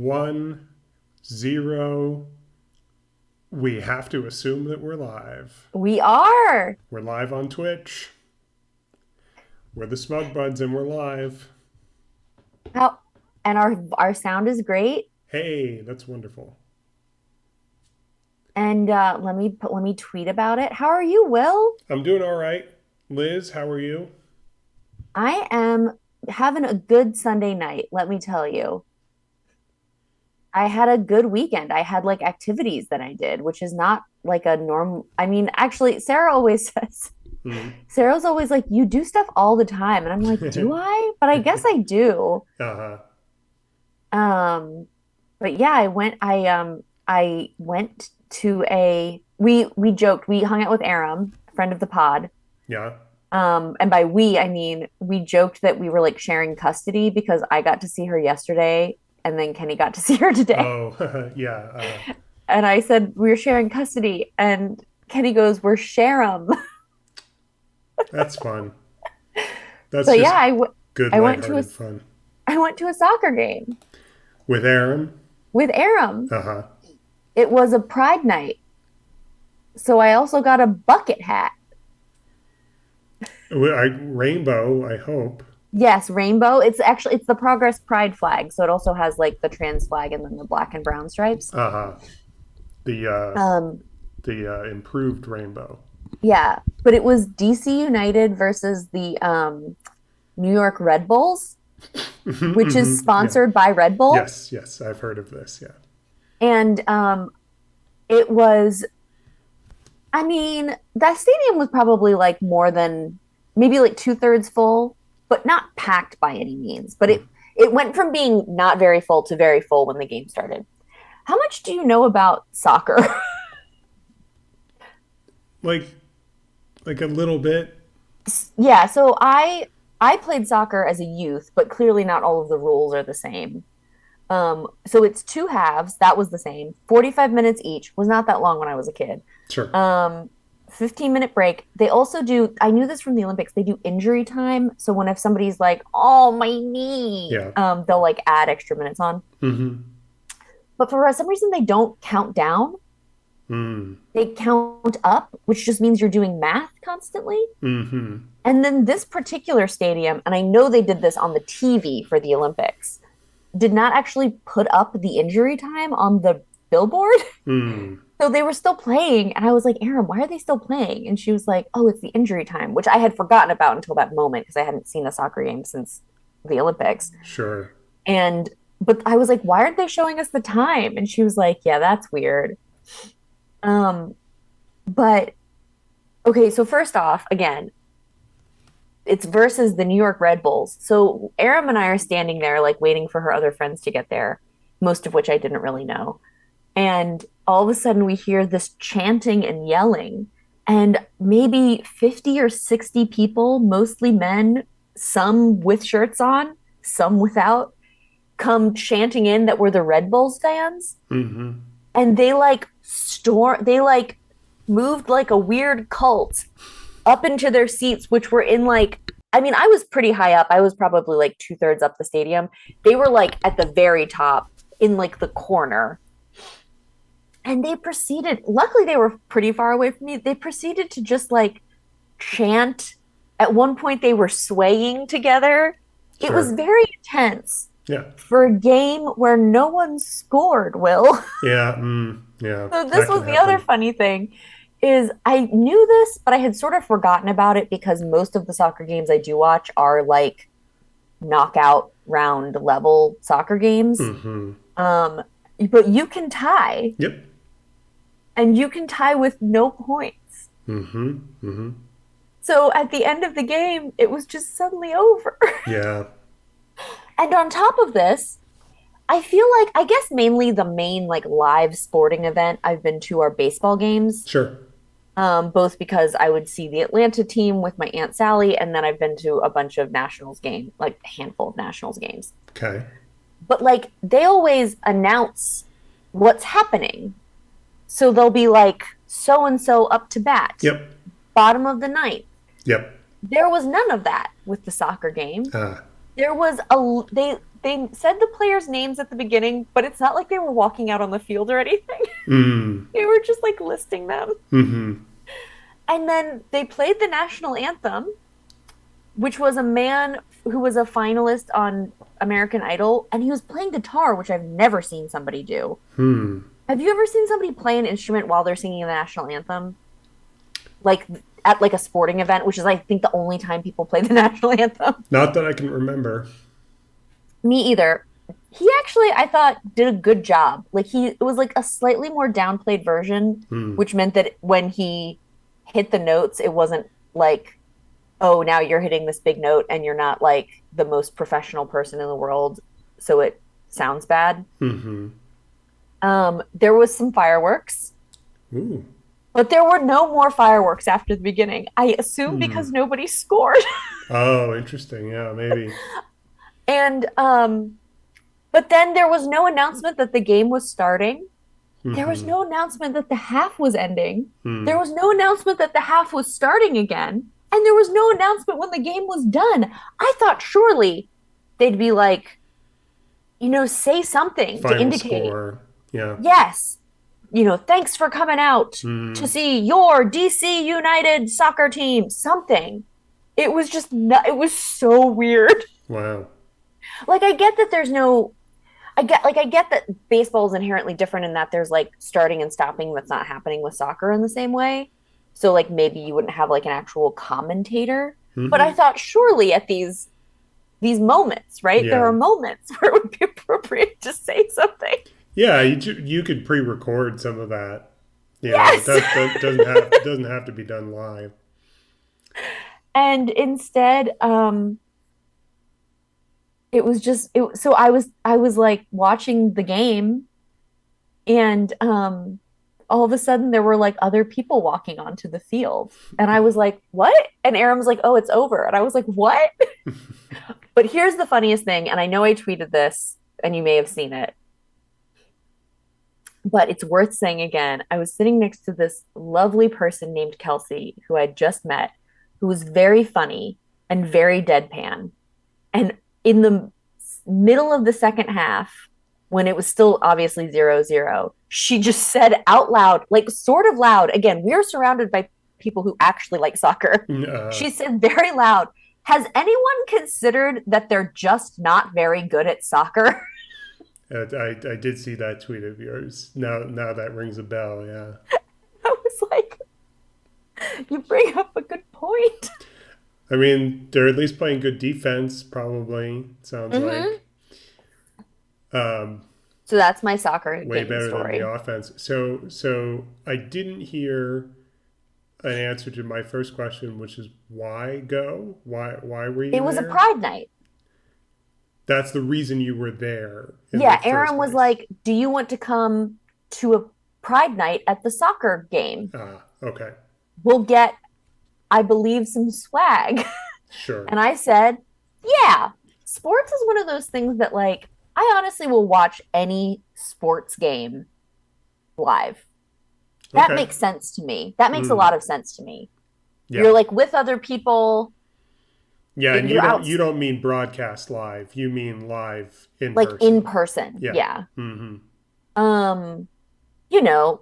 One, zero. We have to assume that we're live. We are. We're live on Twitch. We're the Smug Buds and we're live. How and our sound is great. Hey, that's wonderful. And let me tweet about it. How are you, Will? I'm doing all right. Liz, how are you? I am having a good Sunday night, let me tell you. I had a good weekend. I had like activities that I did, which is not like a norm. I mean, actually, Sarah always says, Mm. Sarah's always like, you do stuff all the time. And I'm like, do I? But I guess I do. Uh-huh. Um, but yeah, I went to a we joked, we hung out with Aram, friend of the pod. Yeah. And by we, I mean we joked that we were like sharing custody because I got to see her yesterday and then Kenny got to see her today. Oh, yeah. And I said we were sharing custody and Kenny goes, "We're sharum." That's fun. That's But yeah, just good, I went to a lighthearted fun. I went to a soccer game With Aaron? with Aram. Uh-huh. It was a pride night. So I also got a bucket hat. Rainbow, I hope. Yes, rainbow. It's the Progress Pride flag, so it also has like the trans flag and then the black and brown stripes. Uh-huh. The uh Um, the improved rainbow. yeah, but it was DC United versus the New York Red Bulls, which is Yeah. sponsored by Red Bull, Yes, yes, I've heard of this. Yeah. and it was. I mean, that stadium was probably like more than maybe like two-thirds full, but not packed by any means. But it went from being not very full to very full when the game started. How much do you know about soccer? Like like a little bit. Yeah, so I played soccer as a youth, but clearly not all of the rules are the same. So it's two halves, that was the same. 45 minutes each, was not that long when I was a kid. Sure. Um 15-minute break. They also do, I knew this from the Olympics, they do injury time. So when if somebody's like, "Oh, my knee," Yeah. they'll like add extra minutes on. Mm-hmm. But for some reason they don't count down. Mm. They count up, which just means you're doing math constantly. Mm-hmm. And then this particular stadium, and I know they did this on the TV for the Olympics, did not actually put up the injury time on the billboard. Mm. So they were still playing. And I was like, "Aaron, why are they still playing?" And she was like, "Oh, it's the injury time," which I had forgotten about until that moment because I hadn't seen a soccer game since the Olympics. Sure. And, but I was like, "Why aren't they showing us the time?" And she was like, "Yeah, that's weird." Um, but okay, so first off, again, it's versus the New York Red Bulls. So Aram and I are standing there, like waiting for her other friends to get there, most of which I didn't really know. And all of a sudden, we hear this chanting and yelling, and maybe 50 or 60 people, mostly men, some with shirts on, some without, come chanting in that were the Red Bulls fans. Mm-hmm. And they like moved like a weird cult up into their seats, which were in like, I mean, I was pretty high up. I was probably like two-thirds up the stadium. They were like at the very top in like the corner. And they proceeded, luckily, they were pretty far away from me. They proceeded to just like chant. At one point, they were swaying together. It was Sure. very intense Yeah. for a game where no one scored, Will. Yeah. Mm. Yeah. So this That can was the other happen. funny thing is I knew this, but I had sort of forgotten about it because most of the soccer games I do watch are like knockout round level soccer games. Mm-hmm. Um, but you can tie, Yep. and you can tie with no points. Mm-hmm. Mm-hmm. So at the end of the game, it was just suddenly over. Yeah. And on top of this, I feel like I guess mainly the main like live sporting event I've been to are baseball games. Sure. Both because I would see the Atlanta team with my Aunt Sally, and then I've been to a bunch of Nationals game, like a handful of Nationals games. Okay. But like they always announce what's happening. So they'll be like so and so up to bat, Yep. bottom of the ninth. Yep. There was none of that with the soccer game. Uh, There was a they said the players' names at the beginning, but it's not like they were walking out on the field or anything. Mm. They were just like listing them. Mm-hmm. And then they played the national anthem, which was a man who was a finalist on American Idol, and he was playing guitar, which I've never seen somebody do. Hmm. Have you ever seen somebody play an instrument while they're singing the national anthem? Like at like a sporting event, which is I think the only time people play the national anthem. Not that I can remember. Me either. He actually, I thought, did a good job. Like it was like a slightly more downplayed version, Hmm. which meant that when he hit the notes, it wasn't like, oh, now you're hitting this big note and you're not like the most professional person in the world, so it sounds bad. Mm-hmm. There was some fireworks, Ooh. but there were no more fireworks after the beginning. I assume Hmm. because nobody scored. Oh, interesting. Yeah, maybe. And but then there was no announcement that the game was starting. There was Mm-hmm. no announcement that the half was ending. There Hmm. was no announcement that the half was starting again. And there was no announcement when the game was done. I thought surely they'd be like, say something to Final indicate, score. Yeah. yes, thanks for coming out to Hmm. see your DC United soccer team, something. It was just, it was so weird. Wow. Like, I get that there's no I get that baseball is inherently different in that there's like starting and stopping that's not happening with soccer in the same way. So like maybe you wouldn't have like an actual commentator. But I Mm-hmm. thought surely at these moments, right? There Yeah. are moments where it would be appropriate to say something. Yeah, you could pre-record some of that. It Yes. doesn't have to be done live. And instead, it was just it so I was like watching the game and all of a sudden there were like other people walking onto the field and I was like what, and Aaron was like, oh, it's over, and I was like what. But here's the funniest thing, and I know I tweeted this and you may have seen it, but it's worth saying again. I was sitting next to this lovely person named Kelsey who I'd just met, who was very funny and very deadpan. And in the middle of the second half, when it was still obviously 0-0, she just said out loud, like sort of loud. Again, we're surrounded by people who actually like soccer. uh, She said very loud, has anyone considered that they're just not very good at soccer? I did see that tweet of yours. Now that rings a bell. Yeah. I was like, you bring up a good point. I mean, they're at least playing good defense. Probably sounds Mm-hmm. like um, So that's my soccer way game better than the story. offense. So I didn't hear an answer to my first question, which is why go? Why were you It was a there? pride night. That's the reason you were there in the Yeah, first Aaron was place. like, do you want to come to a pride night at the soccer game? Ah, okay, We'll get, I believe, some swag. sure. And I said, yeah, sports is one of those things that, like, I honestly will watch any sports game live. That Okay. makes sense to me. That makes a Mm, lot of sense to me. You're yeah. like with other people, Yeah, and you're out you don't mean broadcast live. You mean live in like in person. person. Yeah. Yeah. Mm-hmm. Um, you know,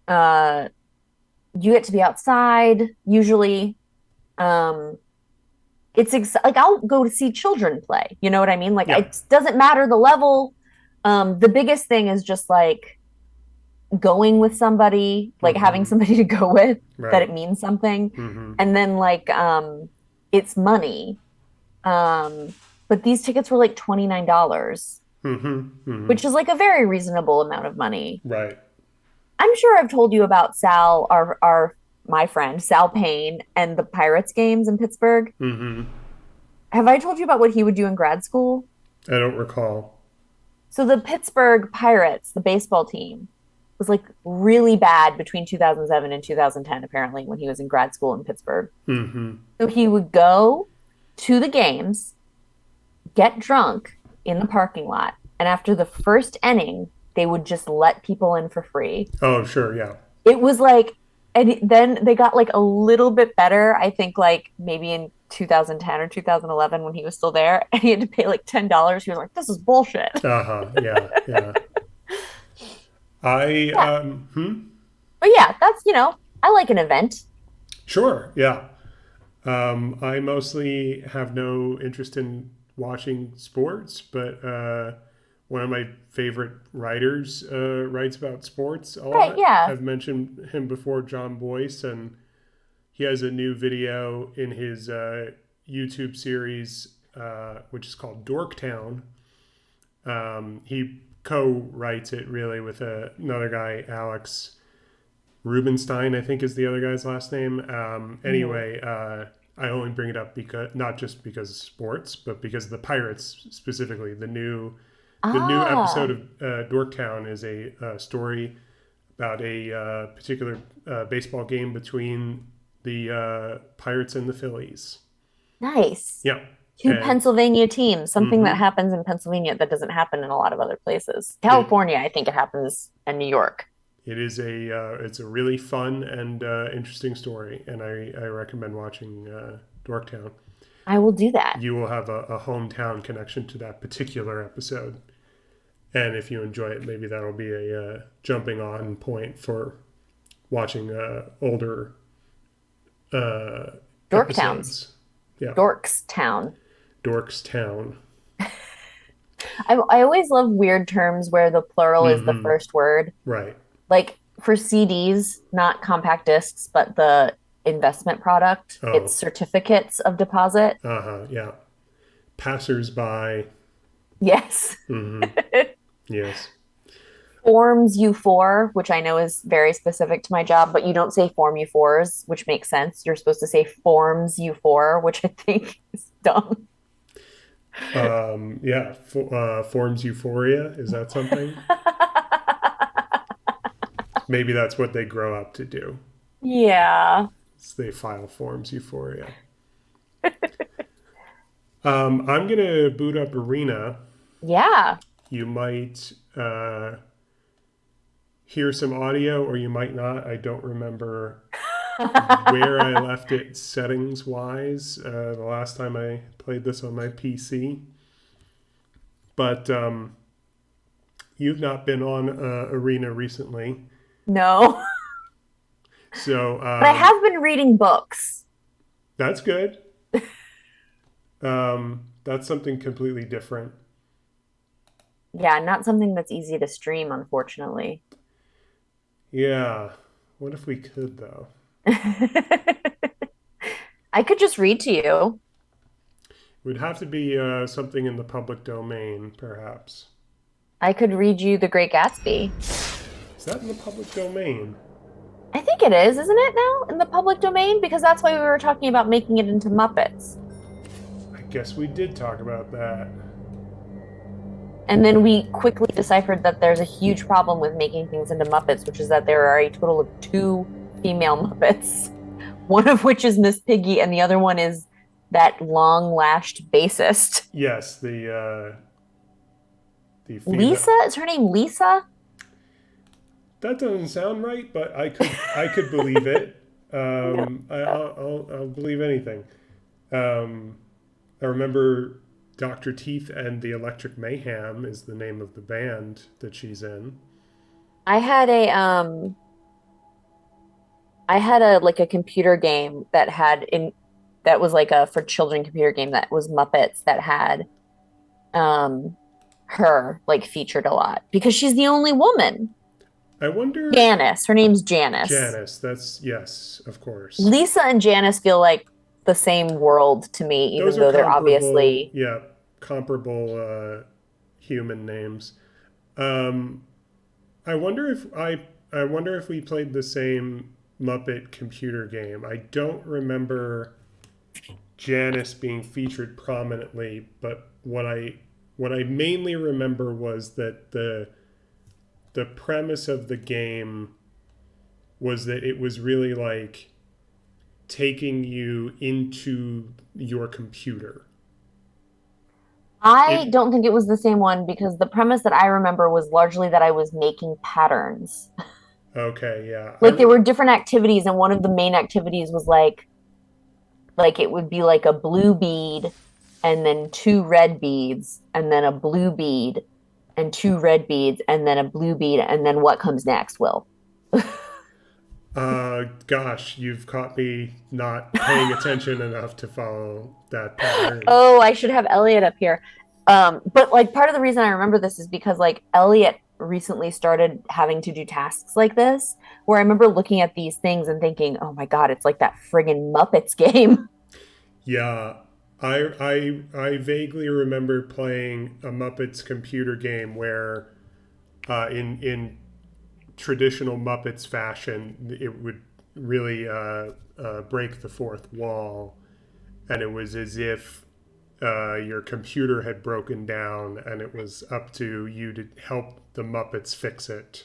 uh, you get to be outside usually. Um, like I'll go to see children play. You know what I mean? Like Yeah. it doesn't matter the level. The biggest thing is just like going with somebody, like having Mm-hmm. somebody to go with that Right. it means something. Mm-hmm. And then like it's money. Um, but these tickets were like $29, Mm-hmm. Mm-hmm. which is like a very reasonable amount of money. Right. I'm sure I've told you about Sal, our my friend Sal Payne, and the Pirates games in Pittsburgh. Mm-hmm. Have I told you about what he would do in grad school? I don't recall. So the Pittsburgh Pirates, the baseball team, was like really bad between 2007 and 2010, apparently, when he was in grad school in Pittsburgh. Mm-hmm. So he would go to the games, get drunk in the parking lot, and after the first inning, they would just let people in for free. Oh, sure. Yeah. It was like, and then they got like a little bit better, I think, like maybe in 2010 or 2011 when he was still there, and he had to pay like $10. He was like, "This is bullshit." Uh-huh. Yeah, yeah. I Yeah, hmm? but yeah, that's I like an event. Sure, yeah. I mostly have no interest in watching sports, but one of my favorite writers writes about sports a Right? lot. Yeah. I've mentioned him before, John Boyce, and he has a new video in his YouTube series, which is called Dorktown. He co-writes it really with another guy, Alex Rubenstein, I think is the other guy's last name. Mhm. Anyway, I only bring it up because not just because of sports, but because of the Pirates specifically. The new episode Ah, of Dorktown is a story about a particular baseball game between the Pirates and the Phillies. nice. Yeah, Two and Pennsylvania teams, something that mm-hmm. happens in Pennsylvania that doesn't happen in a lot of other places. it California, I think it happens in New York. it is it's a really fun and interesting story, and I recommend watching Dorktown. I will do that. You will have a hometown connection to that particular episode. And if you enjoy it, maybe that'll be a jumping on point for watching older uh, Dorktowns, episodes. Yeah, Dorkstown. Dorkstown. I always love weird terms where the plural is the Mm-hmm. first word. Right. Like for CDs, not compact discs, but the investment product, it's Oh, certificates of deposit. uh huh. Yeah. Passersby. Yes. Mm-hmm. Yes. Forms U4, which I know is very specific to my job, but you don't say form U4s, which makes sense. You're supposed to say forms U4, which I think is dumb. Yeah. Forms euphoria. Is that something? Maybe that's what they grow up to do. Yeah. They file forms euphoria. I'm gonna boot up Arena. Yeah. You might hear some audio, or you might not. I don't remember where I left it settings wise the last time I played this on my PC. But you've not been on Arena recently, No. so But I have been reading books. that's good. That's something completely different. Yeah, not something that's easy to stream, unfortunately. Yeah. What if we could though? I could just read to you. It would have to be something in the public domain, perhaps. I could read you The Great Gatsby. Is that in the public domain? I think it is, isn't it now in the public domain? Because that's why we were talking about making it into Muppets. I guess we did talk about that. And then we quickly deciphered that there's a huge problem with making things into Muppets, which is that there are a total of two female Muppets, one of which is Miss Piggy, and the other one is that long lashed bassist. Yes, the female. Lisa? Is her name Lisa? That doesn't sound right, but I could believe it. No. I'll believe anything. Um, I remember Dr. Teeth and the Electric Mayhem is the name of the band that she's in. I had a like a computer game that was like a for children computer game that was Muppets that had um her like featured a lot because she's the only woman. I wonder. Janice, her name's Janice. Janice. That's yes, of course. Lisa and Janice feel like the same world to me, Those even are though they're comparable. obviously Yeah, comparable human names. Um, I wonder if I wonder if we played the same Muppet computer game. I don't remember Janice being featured prominently, but what I mainly remember was that the premise of the game was that it was really like taking you into your computer. I It don't think it was the same one because the premise that I remember was largely that I was making patterns. okay, yeah. Like there were different activities, and one of the main activities was like Like it would be like a blue bead and then two red beads and then a blue bead and two red beads and then a blue bead and then what comes next, Will? Gosh, you've caught me not paying attention enough to follow that pattern. Oh, I should have Elliot up here. But like part of the reason I remember this is because like Elliot recently started having to do tasks like this, where I remember looking at these things and thinking, "Oh my God, it's like that friggin' Muppets game." Yeah, I vaguely remember playing a Muppets computer game where, in traditional Muppets fashion, it would really break the fourth wall, and it was as if your computer had broken down, and it was up to you to help the Muppets fix it.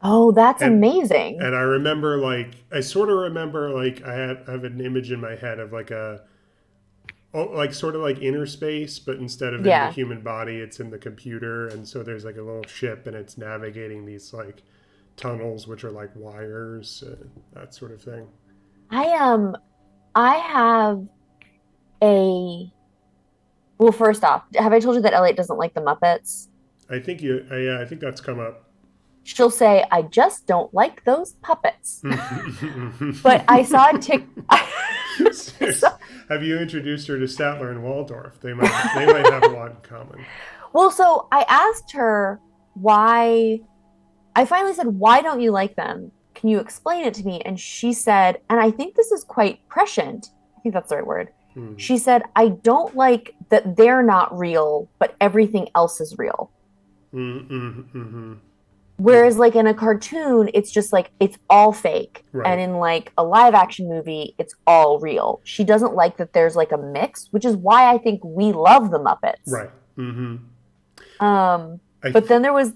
Oh, that's And amazing. and I remember like I sort of remember like I have an image in my head of like a like sort of like inner space, but instead of in the Yeah. human body, it's in the computer, and so there's like a little ship, and it's navigating these like tunnels, which are like wires, that sort of thing. I I have a well, first off, have I told you that Elliot doesn't like the Muppets? I think you, yeah, I think that's come up. She'll say, I just don't like those puppets. But I saw a tick I saw, Have you introduced her to Statler and Waldorf? They might have a lot in common. well, so I asked her why I finally said, why don't you like them? Can you explain it to me? And she said, and I think this is quite prescient. I think that's the right word. Hmm. She said, I don't like that they're not real, but everything else is real. Mm-hmm. Yeah. Whereas, like in a cartoon, it's just like it's all fake. And Right. in like a live action movie, it's all real. She doesn't like that there's like a mix, which is why I think we love the Muppets. Right. Mm-hmm. Um, I but th- then there was,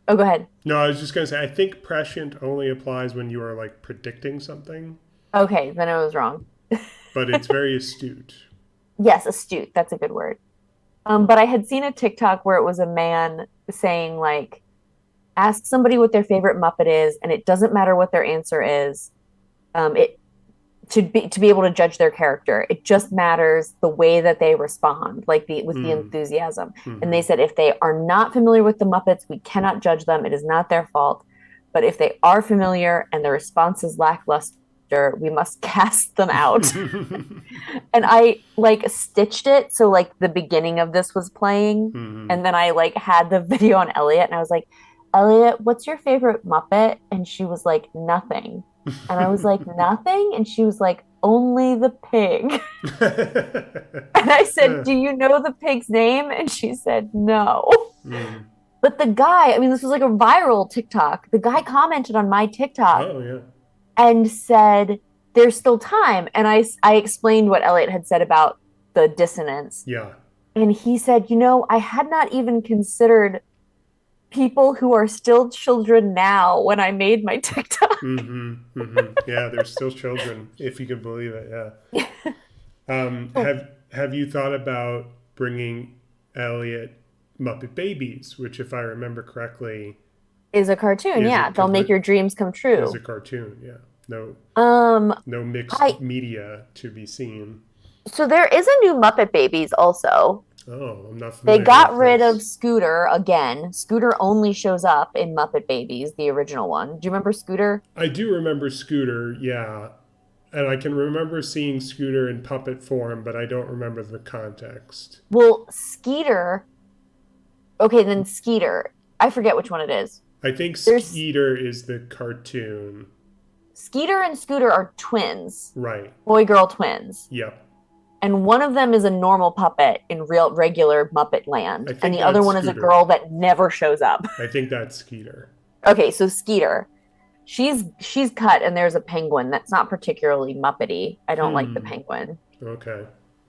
oh, go ahead. no, I was just gonna say I think prescient only applies when you are like predicting something, Okay, then I was wrong. but it's very astute. Yes, astute. That's a good word. But I had seen a TikTok where it was a man saying like, ask somebody what their favorite Muppet is, and it doesn't matter what their answer is. It to be able to judge their character. It just matters the way that they respond, like the with the Mm. enthusiasm. And Mm-hmm. they said if they are not familiar with the Muppets, we cannot judge them. It is not their fault. But if they are familiar and the response is lackluster, we must cast them out. And I like stitched it so like the beginning of this was playing, Mm-hmm. and then I like had the video on Elliot, and I was like, Elliot, what's your favorite Muppet? And she was like, nothing. And I was like, nothing? And she was like, only the pig. And I said, do you know the pig's name? And she said, no. Mm. But the guy, I mean, this was like a viral TikTok. The guy commented on my TikTok Oh yeah. and said, there's still time. And I explained what Elliot had said about the dissonance. Yeah. And he said, I had not even considered people who are still children now when I made my TikTok. Mm-hmm. Mm-hmm. Yeah, they're still children, if you can believe it. Yeah. Have you thought about bringing Elliot Muppet Babies, which, if I remember correctly, Is a cartoon, is a yeah. They'll make complete your dreams come is true. a cartoon. Yeah. No, Um, no mixed I media to be seen. so there is a new Muppet Babies also. Oh, I'm not They familiar got with rid of this. Scooter again. Scooter only shows up in Muppet Babies, the original one. Do you remember Scooter? I do remember Scooter, yeah, and I can remember seeing Scooter in puppet form, but I don't remember the context. Well, Skeeter, okay, then Skeeter. I forget which one it is. I think There's Skeeter is the cartoon. Skeeter and Scooter are twins, Right. boy girl twins. Yep. And one of them is a normal puppet in real regular Muppet I land, and think the other that's one is a Scooter. girl that never shows up. I think that's Skeeter. Okay, so Skeeter. She's cut and there's a penguin that's not particularly Muppety. I don't like the Hmm. penguin Okay.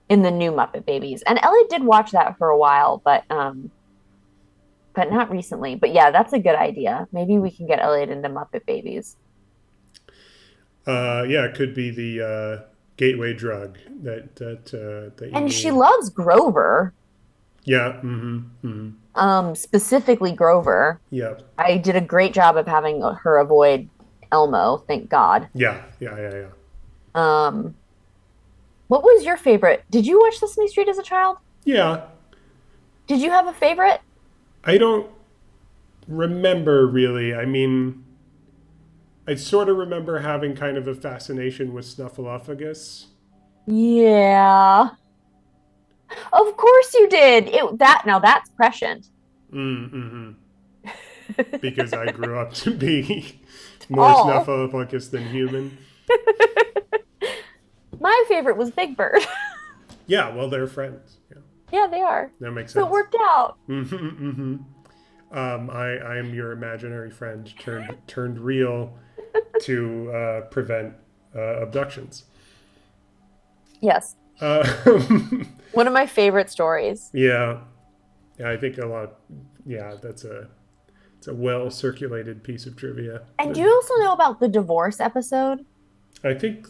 in the new Muppet Babies. And Ellie did watch that for a while, but not recently. But yeah, that's a good idea. Maybe we can get Elliot into Muppet Babies. Yeah, it could be the gateway drug that you And she need. loves Grover, Yeah. Mm-hmm. Mm-hmm. specifically Grover. Yeah. I did a great job of having her avoid Elmo, thank God. Yeah. Yeah. Yeah. Yeah. Um, What was your favorite? Did you watch Sesame Street as a child? Yeah, Did you have a favorite? I don't remember really. I mean, I sort of remember having kind of a fascination with Snuffleupagus. Yeah. Of course you did. It that now that's prescient. Mm-hmm. Because I grew up to be more All. Snuffleupagus than human. My favorite was Big Bird. Yeah, well, they're friends. Yeah, Yeah, they are. that makes So it sense. worked out. Mm-hmm, mm-hmm. I am your imaginary friend turned real to prevent abductions. Yes. Uh, One of my favorite stories. yeah, yeah, I think a lot. Yeah, that's a it's a well circulated piece of trivia. And do you also know about the divorce episode? I think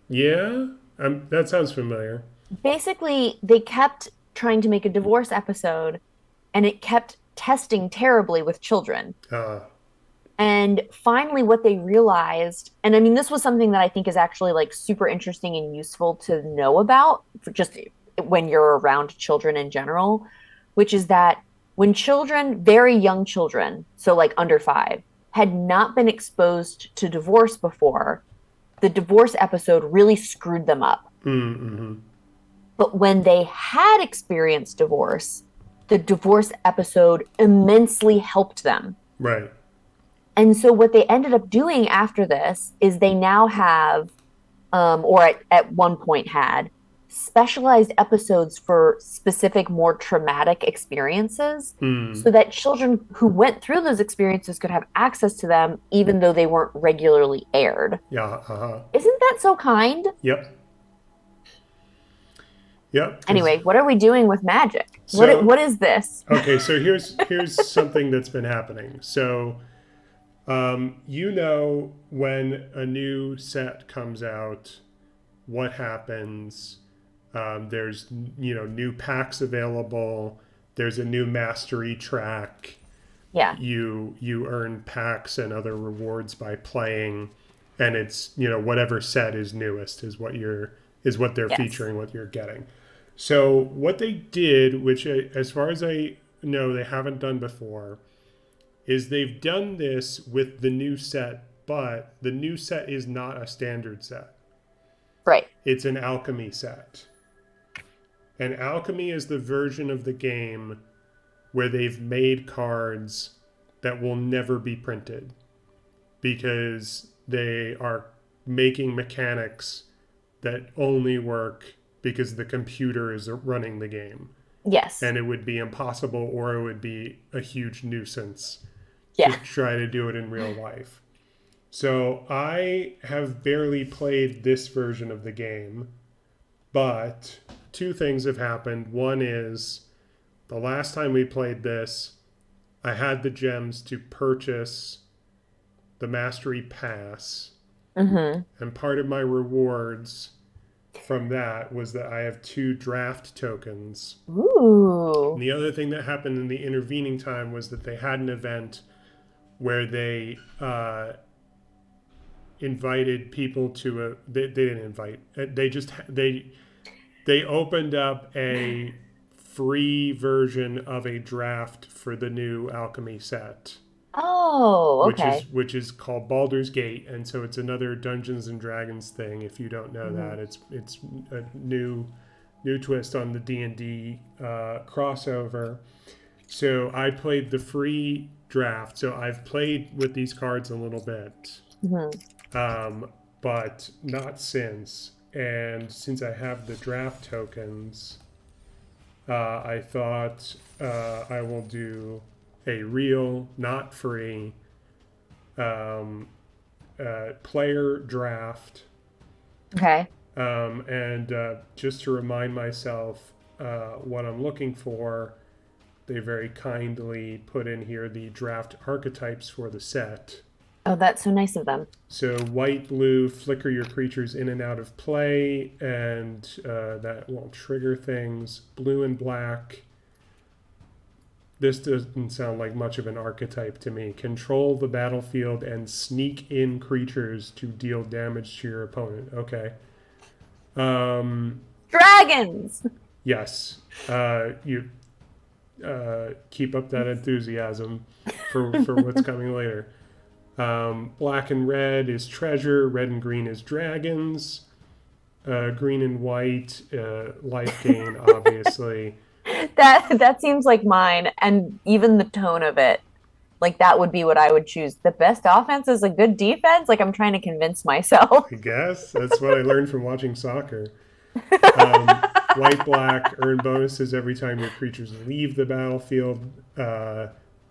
yeah, that sounds familiar. Basically, they kept trying to make a divorce episode and it kept testing terribly with children. Uh, And finally, what they realized, and I mean, this was something that I think is actually like super interesting and useful to know about for just when you're around children in general, which is that when children, very young children, so like under 5, had not been exposed to divorce before, the divorce episode really screwed them up. mm-hmm. But when they had experienced divorce, the divorce episode immensely helped them. Right. And so what they ended up doing after this is they now have, or at one point had, specialized episodes for specific, more traumatic experiences Mm. so that children who went through those experiences could have access to them even though they weren't regularly aired. Yeah. Uh-huh. Isn't that so kind? Yep. Yep. Because Anyway, what are we doing with magic? so What is this? okay. So here's something that's been happening. So you know when a new set comes out, what happens? There's new packs available. There's a new mastery track. Yeah. You earn packs and other rewards by playing, and it's whatever set is newest is what they're Yes. featuring, what you're getting. So what they did, which as far as I know they haven't done before, is they've done this with the new set, but the new set is not a standard set. Right. It's an alchemy set. And alchemy is the version of the game where they've made cards that will never be printed because they are making mechanics that only work because the computer is running the game. Yes. And it would be impossible or it would be a huge nuisance to Yeah. try to do it in real life. So I have barely played this version of the game, but two things have happened. One is the last time we played this, I had the gems to purchase the Mastery Pass, Mm-hmm. and part of my rewards from that was that I have 2 draft tokens. And Ooh. the other thing that happened in the intervening time was that they had an event where they invited people to a. They didn't invite. They opened up a free version of a draft for the new alchemy set, Oh, okay. which is called Baldur's Gate, and so it's another Dungeons and Dragons thing. If you don't know Mm-hmm. that, it's a new twist on the D&D crossover. So I played the free draft. So I've played with these cards a little bit, Mm-hmm. but not since. And since I have the draft tokens, I thought I will do a real, not free, um, player draft. Okay. And just to remind myself what I'm looking for, they very kindly put in here the draft archetypes for the set. Oh, that's so nice of them. So white, blue, flicker your creatures in and out of play, and that won't trigger things. Blue and black. This doesn't sound like much of an archetype to me. Control the battlefield and sneak in creatures to deal damage to your opponent. Okay. Um, Dragons. yes. You keep up that enthusiasm for what's coming later. Black and red is treasure. Red and green is dragons. Green and white, life gain, obviously. That seems like mine, and even the tone of it, like that would be what I would choose. The best offense is a good defense. Like I'm trying to convince myself. I guess that's what I learned from watching soccer. White, black, earn bonuses every time your creatures leave the battlefield. Uh,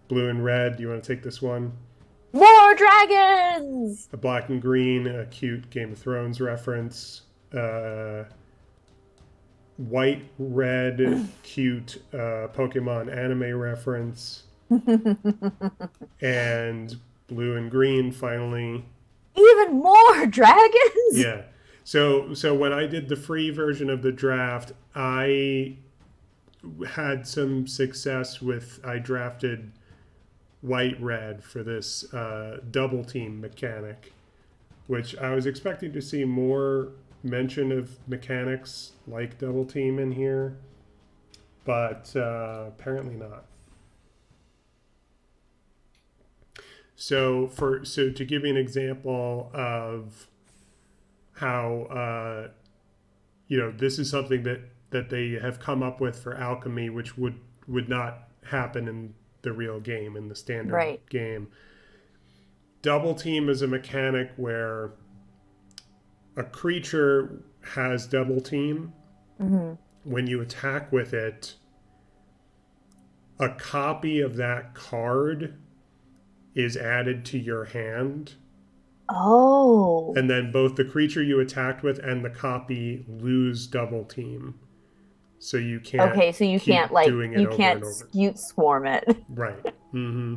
Blue and red. Do you want to take this one? More dragons. A black and green, a cute Game of Thrones reference. Uh, White, red, cute Pokemon anime reference. And blue and green, finally. Even more dragons. Yeah. So when I did the free version of the draft, I had some success with I drafted white red for this double team mechanic, which I was expecting to see more mention of mechanics like double team in here, but apparently not. So to give you an example of how this is something that they have come up with for alchemy, which would not happen in the real game, in the standard Right. game. Double team is a mechanic where a creature has double team. Mm-hmm. When you attack with it, a copy of that card is added to your hand, Oh. and then both the creature you attacked with and the copy lose double team. So you can't Okay, so you can't keep like doing it you over can't and over. skewt swarm it. Right. Mm-hmm.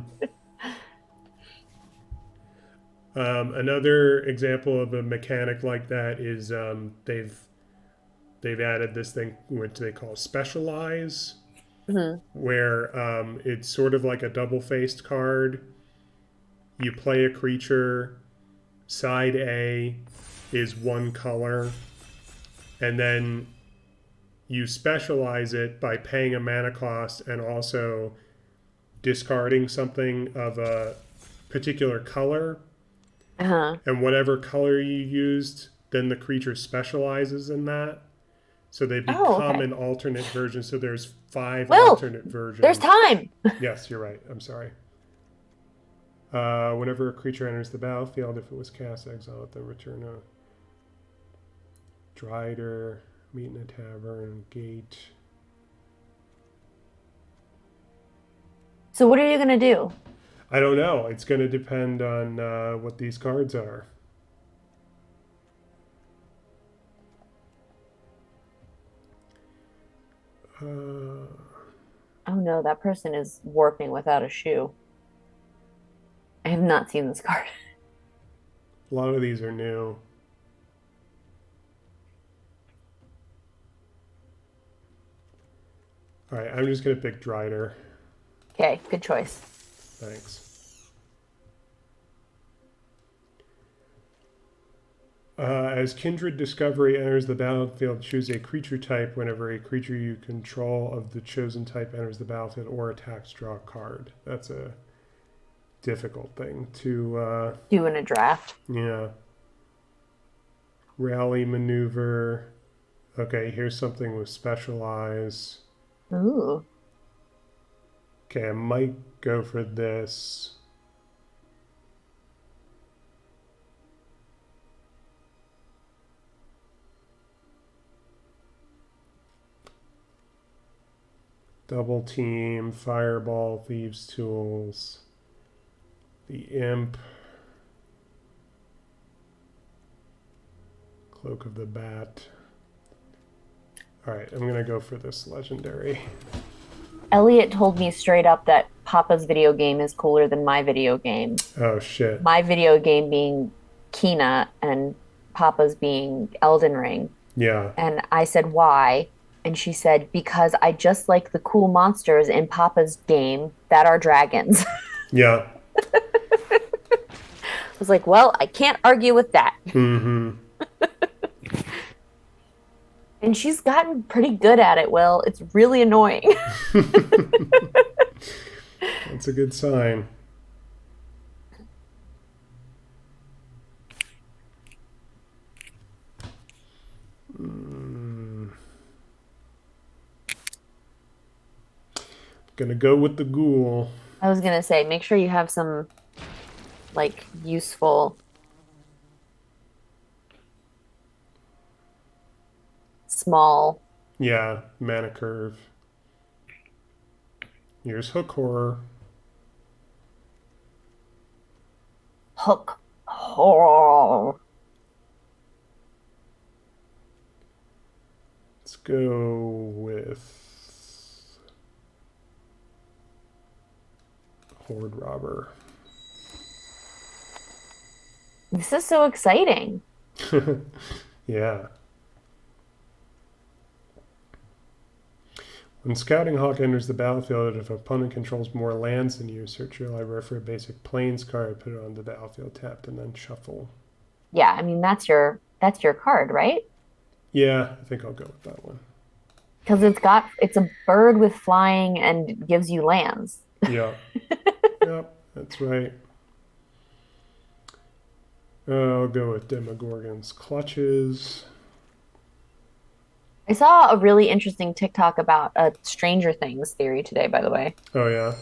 Another example of a mechanic like that is they've added this thing which they call specialize, Mm-hmm. where it's sort of like a double faced card. You play a creature, side A is one color, and then you specialize it by paying a mana cost and also discarding something of a particular color. Uh-huh. And whatever color you used, then the creature specializes in that. So they Oh, become okay. an alternate version. So there's 5 Well, alternate there's versions. time. Yes, you're right. I'm sorry. Whenever a creature enters the battlefield, if it was cast, exile it, then return a Drider, meet in a tavern, gate. So what are you gonna do? I don't know. It's going to depend on what these cards are. Uh, Oh no, that person is warping without a shoe. I have not seen this card. a lot of these are new. All right, I'm just going to pick Drider. Okay, good choice. Thanks. As Kindred Discovery enters the battlefield, choose a creature type whenever a creature you control of the chosen type enters the battlefield or attacks, draw a card. That's a difficult thing to, Do in a draft. yeah. Rally maneuver. Okay, here's something with specialize. Ooh. Okay, I might go for this. Double team, fireball, thieves' tools, the imp, cloak of the bat. All right, I'm gonna go for this legendary. Elliot told me straight up that Papa's video game is cooler than my video game. Oh shit. My video game being Kina and Papa's being Elden Ring. Yeah. And I said, why? And she said, because I just like the cool monsters in Papa's game that are dragons. Yeah. I was like, well, I can't argue with that. Mm-hmm. And she's gotten pretty good at it, Will. It's really annoying. That's a good sign. Mm, gonna go with the ghoul. I was gonna say, make sure you have some like useful small Yeah, mana curve. Here's hook horror. hook. Oh, Let's go with horde robber. this is so exciting. Yeah. When Scouting Hawk enters the battlefield, if an opponent controls more lands than you, search your library for a basic plains card, put it on the battlefield tapped, and then shuffle. Yeah, I mean that's your card, right? Yeah, I think I'll go with that one. Because it's a bird with flying and gives you lands. Yeah. Yep, that's right. I'll go with Demogorgon's Clutches. I saw a really interesting TikTok about a Stranger Things theory today, by the way. Oh, yeah.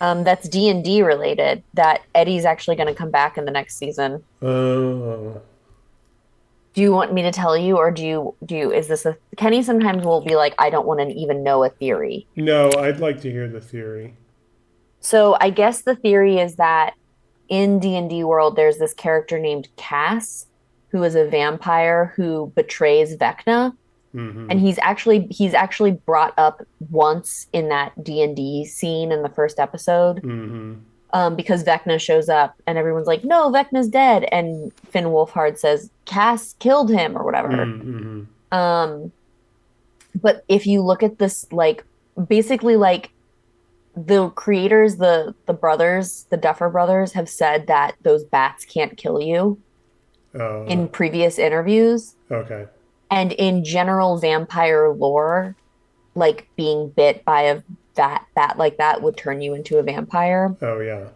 That's D&D related, that Eddie's actually going to come back in the next season. Uh, Do you want me to tell you, or is this a Kenny sometimes will be like, I don't want to even know a theory. no, I'd like to hear the theory. So I guess the theory is that in D&D world, there's this character named Cass, who is a vampire who betrays Vecna. Mm-hmm. And he's actually brought up once in that D&D scene in the first episode, Mm-hmm. because Vecna shows up and everyone's like, no, Vecna's dead. And Finn Wolfhard says, Cass killed him or whatever. Mm-hmm. Um, but if you look at this, like, basically, like, the creators, the brothers, the Duffer brothers have said that those bats can't kill you Uh, in previous interviews. okay. And in general vampire lore, like being bit by a bat like that would turn you into a vampire. Oh, yeah.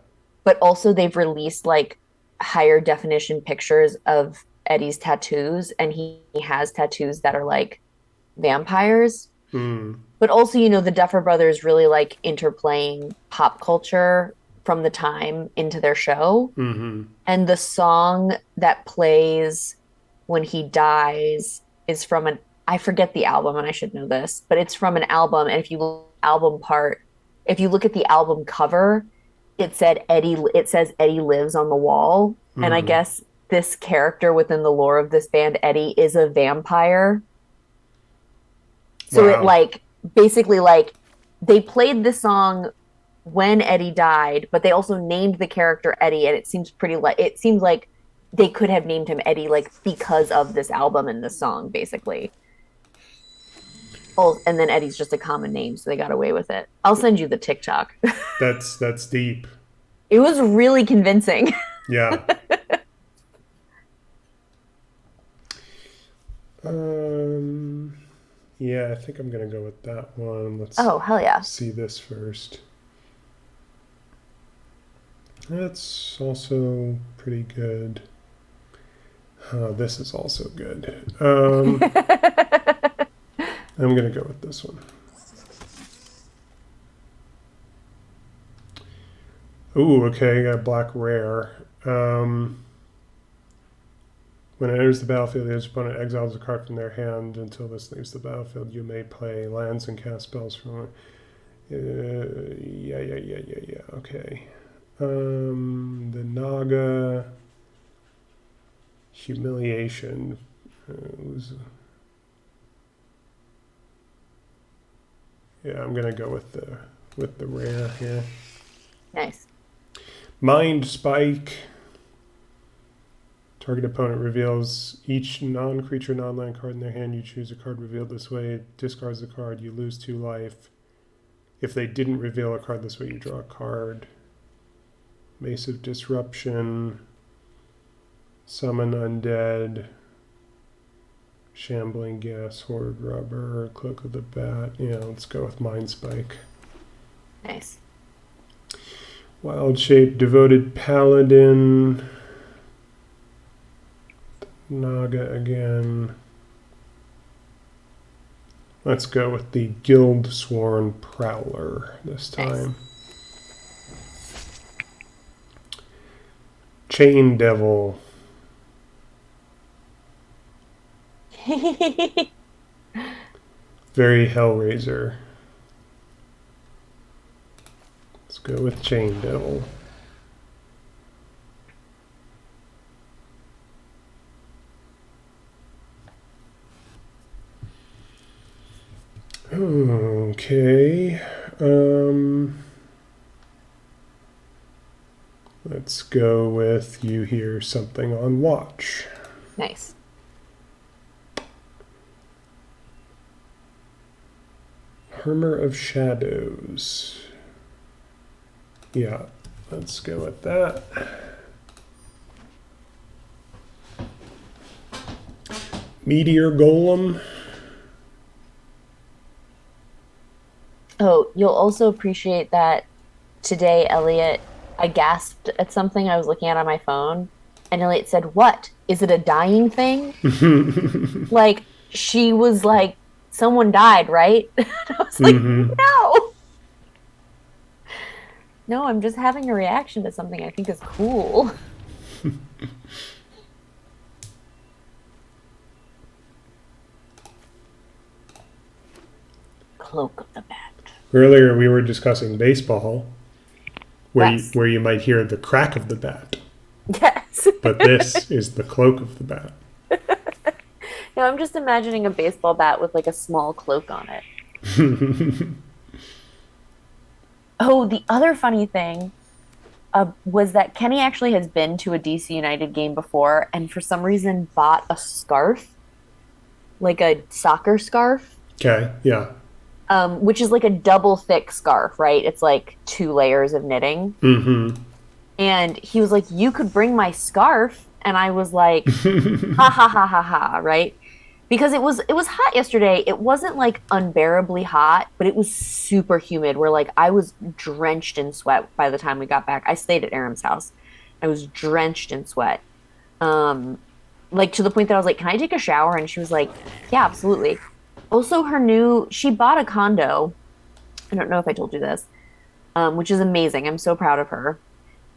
But also they've released like higher definition pictures of Eddie's tattoos, and he has tattoos that are like vampires. Mm. But also, the Duffer Brothers really like interplaying pop culture from the time into their show. Mm-hmm. And the song that plays when he dies is from an I forget the album, and I should know this, but it's from an album. And if you look at the album part, if you look at the album cover, it says Eddie lives on the wall. And I Mm. guess this character within the lore of this band, Eddie, is a vampire. So it Wow. like basically like they played the song when Eddie died, but they also named the character Eddie, and it seems like they could have named him Eddie like because of this album and this song, basically. Oh, and then Eddie's just a common name, so they got away with it. I'll send you the TikTok. That's deep. It was really convincing. Yeah. Um, yeah, I think I'm gonna go with that one. Let's Oh, hell yeah. see this first. That's also pretty good. This is also good. I'm gonna go with this one. Ooh, okay, got a black rare. When it enters the battlefield, the opponent exiles a card from their hand. Until this leaves the battlefield, you may play lands and cast spells from it. Yeah. Okay. The Naga humiliation. Yeah, I'm gonna go with the rare here. Nice. Mind Spike. Target opponent reveals each non-creature, non-land card in their hand. You choose a card revealed this way. Discards the card. You lose 2 life. If they didn't reveal a card this way, you draw a card. Mace of Disruption. Summon Undead. Shambling gas, horde rubber, cloak of the bat. Yeah, let's go with mind spike. Nice. Wild shape, devoted paladin. Naga again. Let's go with the guild sworn prowler this Nice. time. Chain devil. Very hellraiser. Let's go with chain devil. Okay. Let's go with you hear something on watch. Nice. Hermer of Shadows. Yeah, let's go with that. Meteor Golem. Oh, you'll also appreciate that today, Elliot, I gasped at something I was looking at on my phone, and Elliot said, "What? Is it a dying thing?" Like she was like, "Someone died, right?" And I was like, Mm-hmm. "No, no, I'm just having a reaction to something I think is cool." Cloak of the Bat. Earlier we were discussing baseball, Yes, where you might hear the crack of the bat, yes. but this is the cloak of the bat. No, I'm just imagining a baseball bat with like a small cloak on it. Oh, the other funny thing was that Kenny actually has been to a DC United game before and for some reason bought a scarf, like a soccer scarf, Okay, yeah. which is like a double thick scarf, right? It's like two layers of knitting. Mm-hmm. And he was like, "You could bring my scarf." And I was like, ha ha ha ha ha, right? Because it was hot yesterday. It wasn't like unbearably hot, but it was super humid where like I was drenched in sweat by the time we got back. I stayed at Aram's house. I was drenched in sweat. Um like to the point that I was like, "Can I take a shower?" And she was like, "Yeah, absolutely." Also she bought a condo. I don't know if I told you this. Which is amazing. I'm so proud of her.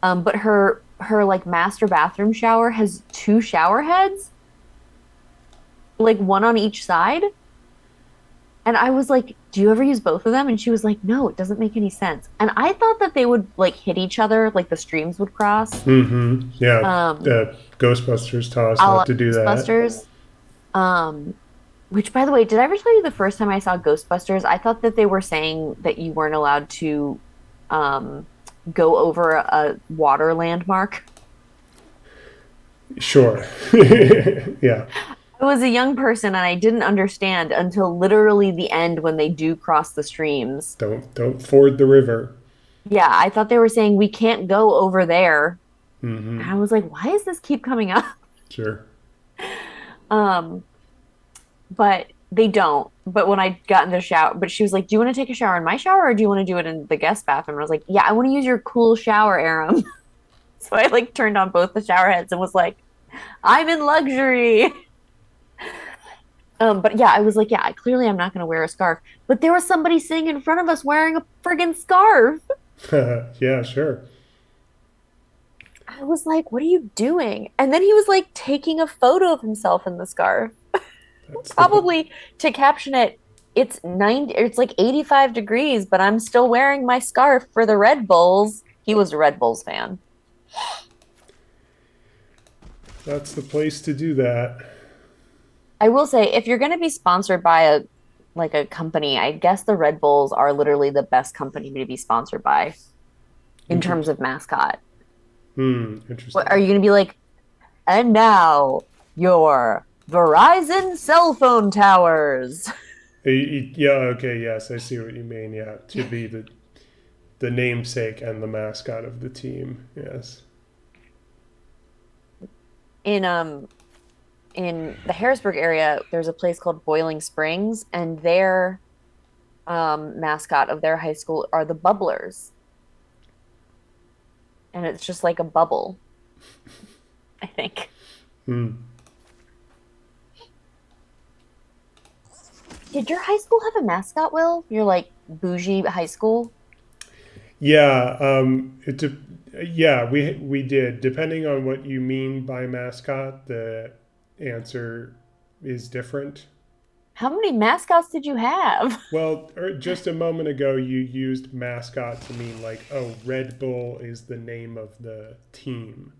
But her like master bathroom shower has two shower heads, like one on each side. And I was like, "Do you ever use both of them?" And she was like, "No, it doesn't make any sense." And I thought that they would like hit each other, like the streams would cross. Mm-hmm. Yeah. Um, Ghostbusters taught us a not la to do that. Ghostbusters. Um, which by the way, did I ever tell you the first time I saw Ghostbusters, I thought that they were saying that you weren't allowed to um go over a water landmark. Sure. Yeah. I was a young person and I didn't understand until literally the end when they do cross the streams. Don't ford the river. Yeah, I thought they were saying we can't go over there. Mm-hmm. And I was like, why does this keep coming up? Sure. Um, but they don't. But when I got in the shower, but she was like, "Do you want to take a shower in my shower or do you want to do it in the guest bathroom?" And I was like, "Yeah, I want to use your cool shower, Aram." So I like turned on both the shower heads and was like, "I'm in luxury." But yeah, I was like, "Yeah, clearly I'm not going to wear a scarf." But there was somebody sitting in front of us wearing a friggin' scarf. Yeah, sure. I was like, "What are you doing?" And then he was like taking a photo of himself in the scarf, That's the probably to caption it. It's like 85 degrees, but I'm still wearing my scarf for the Red Bulls. He was a Red Bulls fan. that's the place to do that. I will say, if you're going to be sponsored by a company, I guess the Red Bulls are literally the best company to be sponsored by in terms Interesting. of mascot. What, are Interesting. you going to be like, "And now your Verizon cell phone towers"? Yeah. Okay. Yes, I see what you mean. Yeah, to be the namesake and the mascot of the team. Yes. In in the Harrisburg area, there's a place called Boiling Springs, and their mascot of their high school are the Bubblers, and it's just like a bubble, I think. Hmm. Did your high school have a mascot, Will? Your like bougie high school? Yeah, yeah, we did. Depending on what you mean by mascot, the answer is different. How many mascots did you have? Well, just a moment ago, you used mascot to mean like, oh, Red Bull is the name of the team.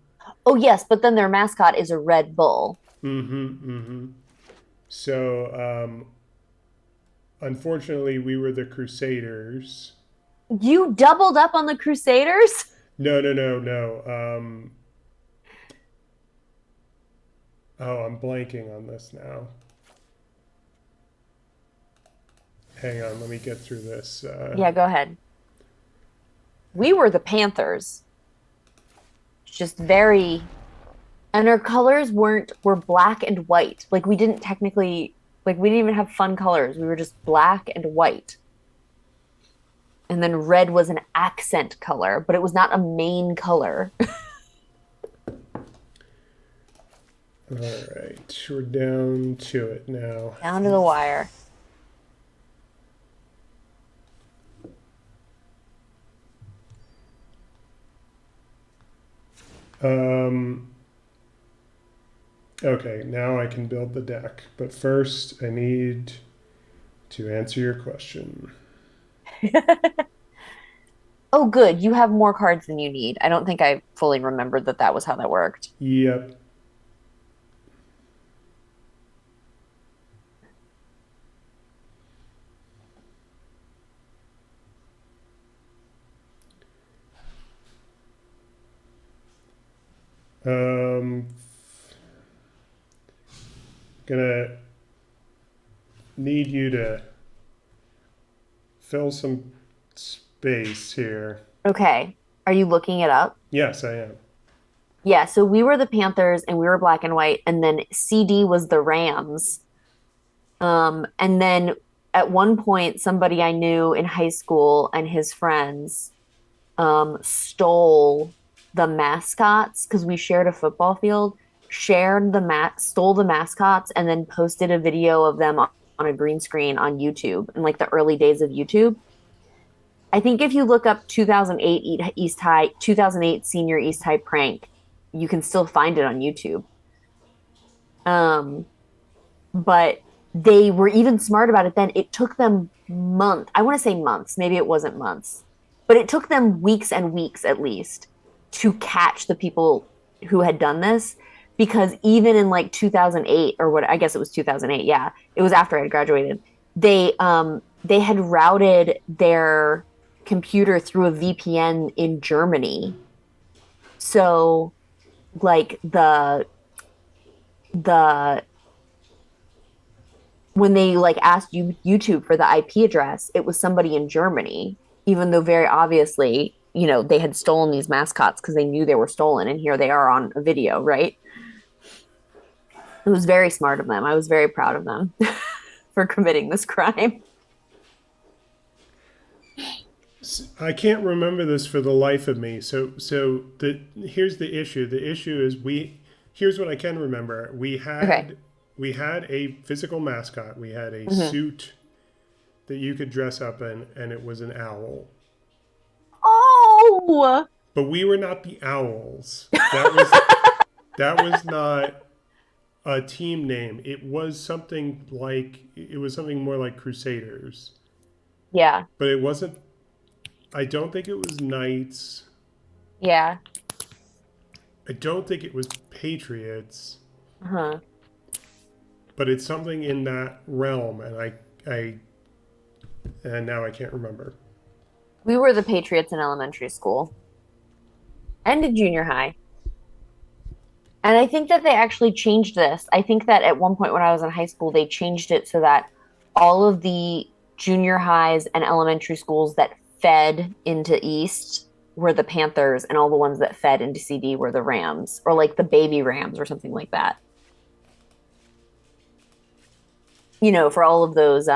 Oh, yes, but then their mascot is a Red Bull. Mm-hmm. Mm-hmm. So, unfortunately, we were the Crusaders. You doubled up on the Crusaders? No, no, no, no. Oh, I'm blanking on this now. Hang on, let me get through this. Yeah, go ahead. We were the Panthers. Just very, and our colors were black and white. Like we didn't technically like we didn't even have fun colors. We were just black and white. And then red was an accent color, but it was not a main color. All right, we're down to it now. Down to the wire. Um, okay, now I can build the deck. But first, I need to answer your question. Oh, good. You have more cards than you need. I don't think I fully remembered that that was how that worked. Yep. Um, gonna need you to fill some space here. Okay. Are you looking it up? Yes, I am. Yeah, so we were the Panthers and we were black and white, and then CD was the Rams. And then at one point, somebody I knew in high school and his friends stole the mascots because we shared a football field, shared the stole the mascots, and then posted a video of them on a green screen on YouTube in like the early days of YouTube. I think if you look up 2008 East High, 2008 senior East High prank, you can still find it on YouTube. Um, but they were even smart about it then. It took them months. I want to say months. Maybe it wasn't months, but it took them weeks and weeks at least to catch the people who had done this. Because even in like 2008 or what, I guess it was 2008. Yeah, it was after I had graduated. They had routed their computer through a VPN in Germany. So like the when they like asked YouTube for the IP address, it was somebody in Germany, even though very obviously, they had stolen these mascots because they knew they were stolen, and here they are on a video, right? It was very smart of them. I was very proud of them for committing this crime. I can't remember this for the life of me. So here's the issue. The issue is here's what I can remember. Okay. We had a physical mascot. We had a Mm-hmm. suit that you could dress up in, and it was an owl. Oh, But we were not the owls. That was not a team name. It was something more like Crusaders. yeah, But it wasn't. I don't think it was Knights. yeah. I don't think it was Patriots. Uh-huh. But it's something in that realm, and I and now I can't remember. We were the Patriots in elementary school and in junior high. And I think that they actually changed this. I think that at one point when I was in high school, they changed it so that all of the junior highs and elementary schools that fed into East were the Panthers, and all the ones that fed into CD were the Rams, or like the baby Rams or something like that. for all of those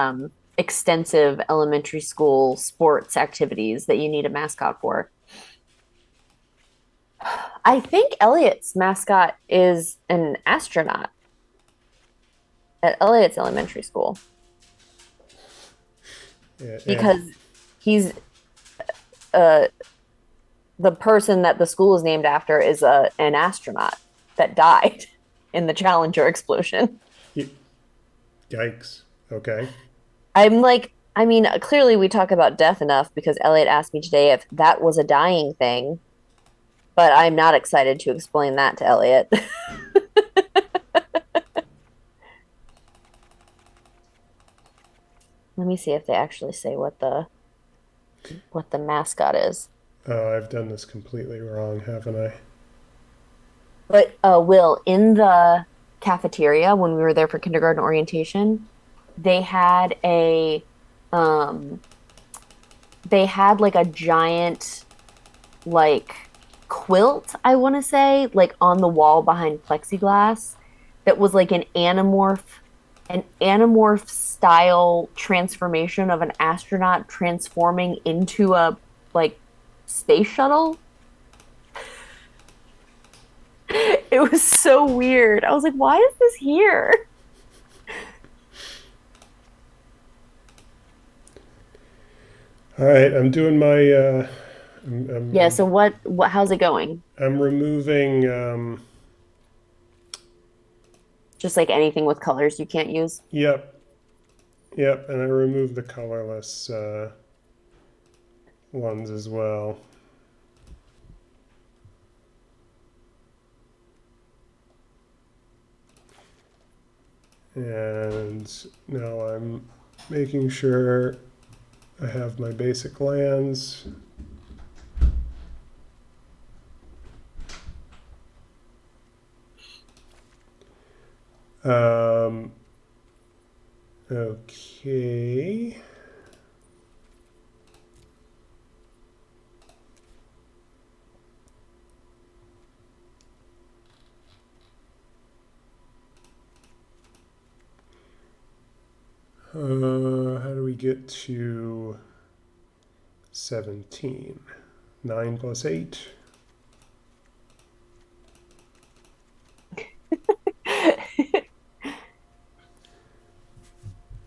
extensive elementary school sports activities that you need a mascot for. I think Elliot's mascot is an astronaut at Elliot's elementary school And because he's uh, the person that the school is named after is an astronaut that died in the Challenger explosion. yikes. Okay. I'm like, I mean, clearly we talk about death enough because Elliot asked me today if that was a dying thing, but I'm not excited to explain that to Elliot. Let me see if they actually say what the mascot is. I've done this completely wrong, haven't I? But Will, in the cafeteria when we were there for kindergarten orientation, they had a um they had like a giant like quilt, I want to say, like on the wall behind plexiglass that was like an anamorph style transformation of an astronaut transforming into a like space shuttle. It was so weird. I was like, why is this here? All right, I'm doing my. Yeah, so what how's it going? I'm removing. Just like anything with colors you can't use. Yep, yep, and I removed the colorless ones as well. And now I'm making sure I have my basic lands. Um, okay. How do we get to 17? 9 plus 8.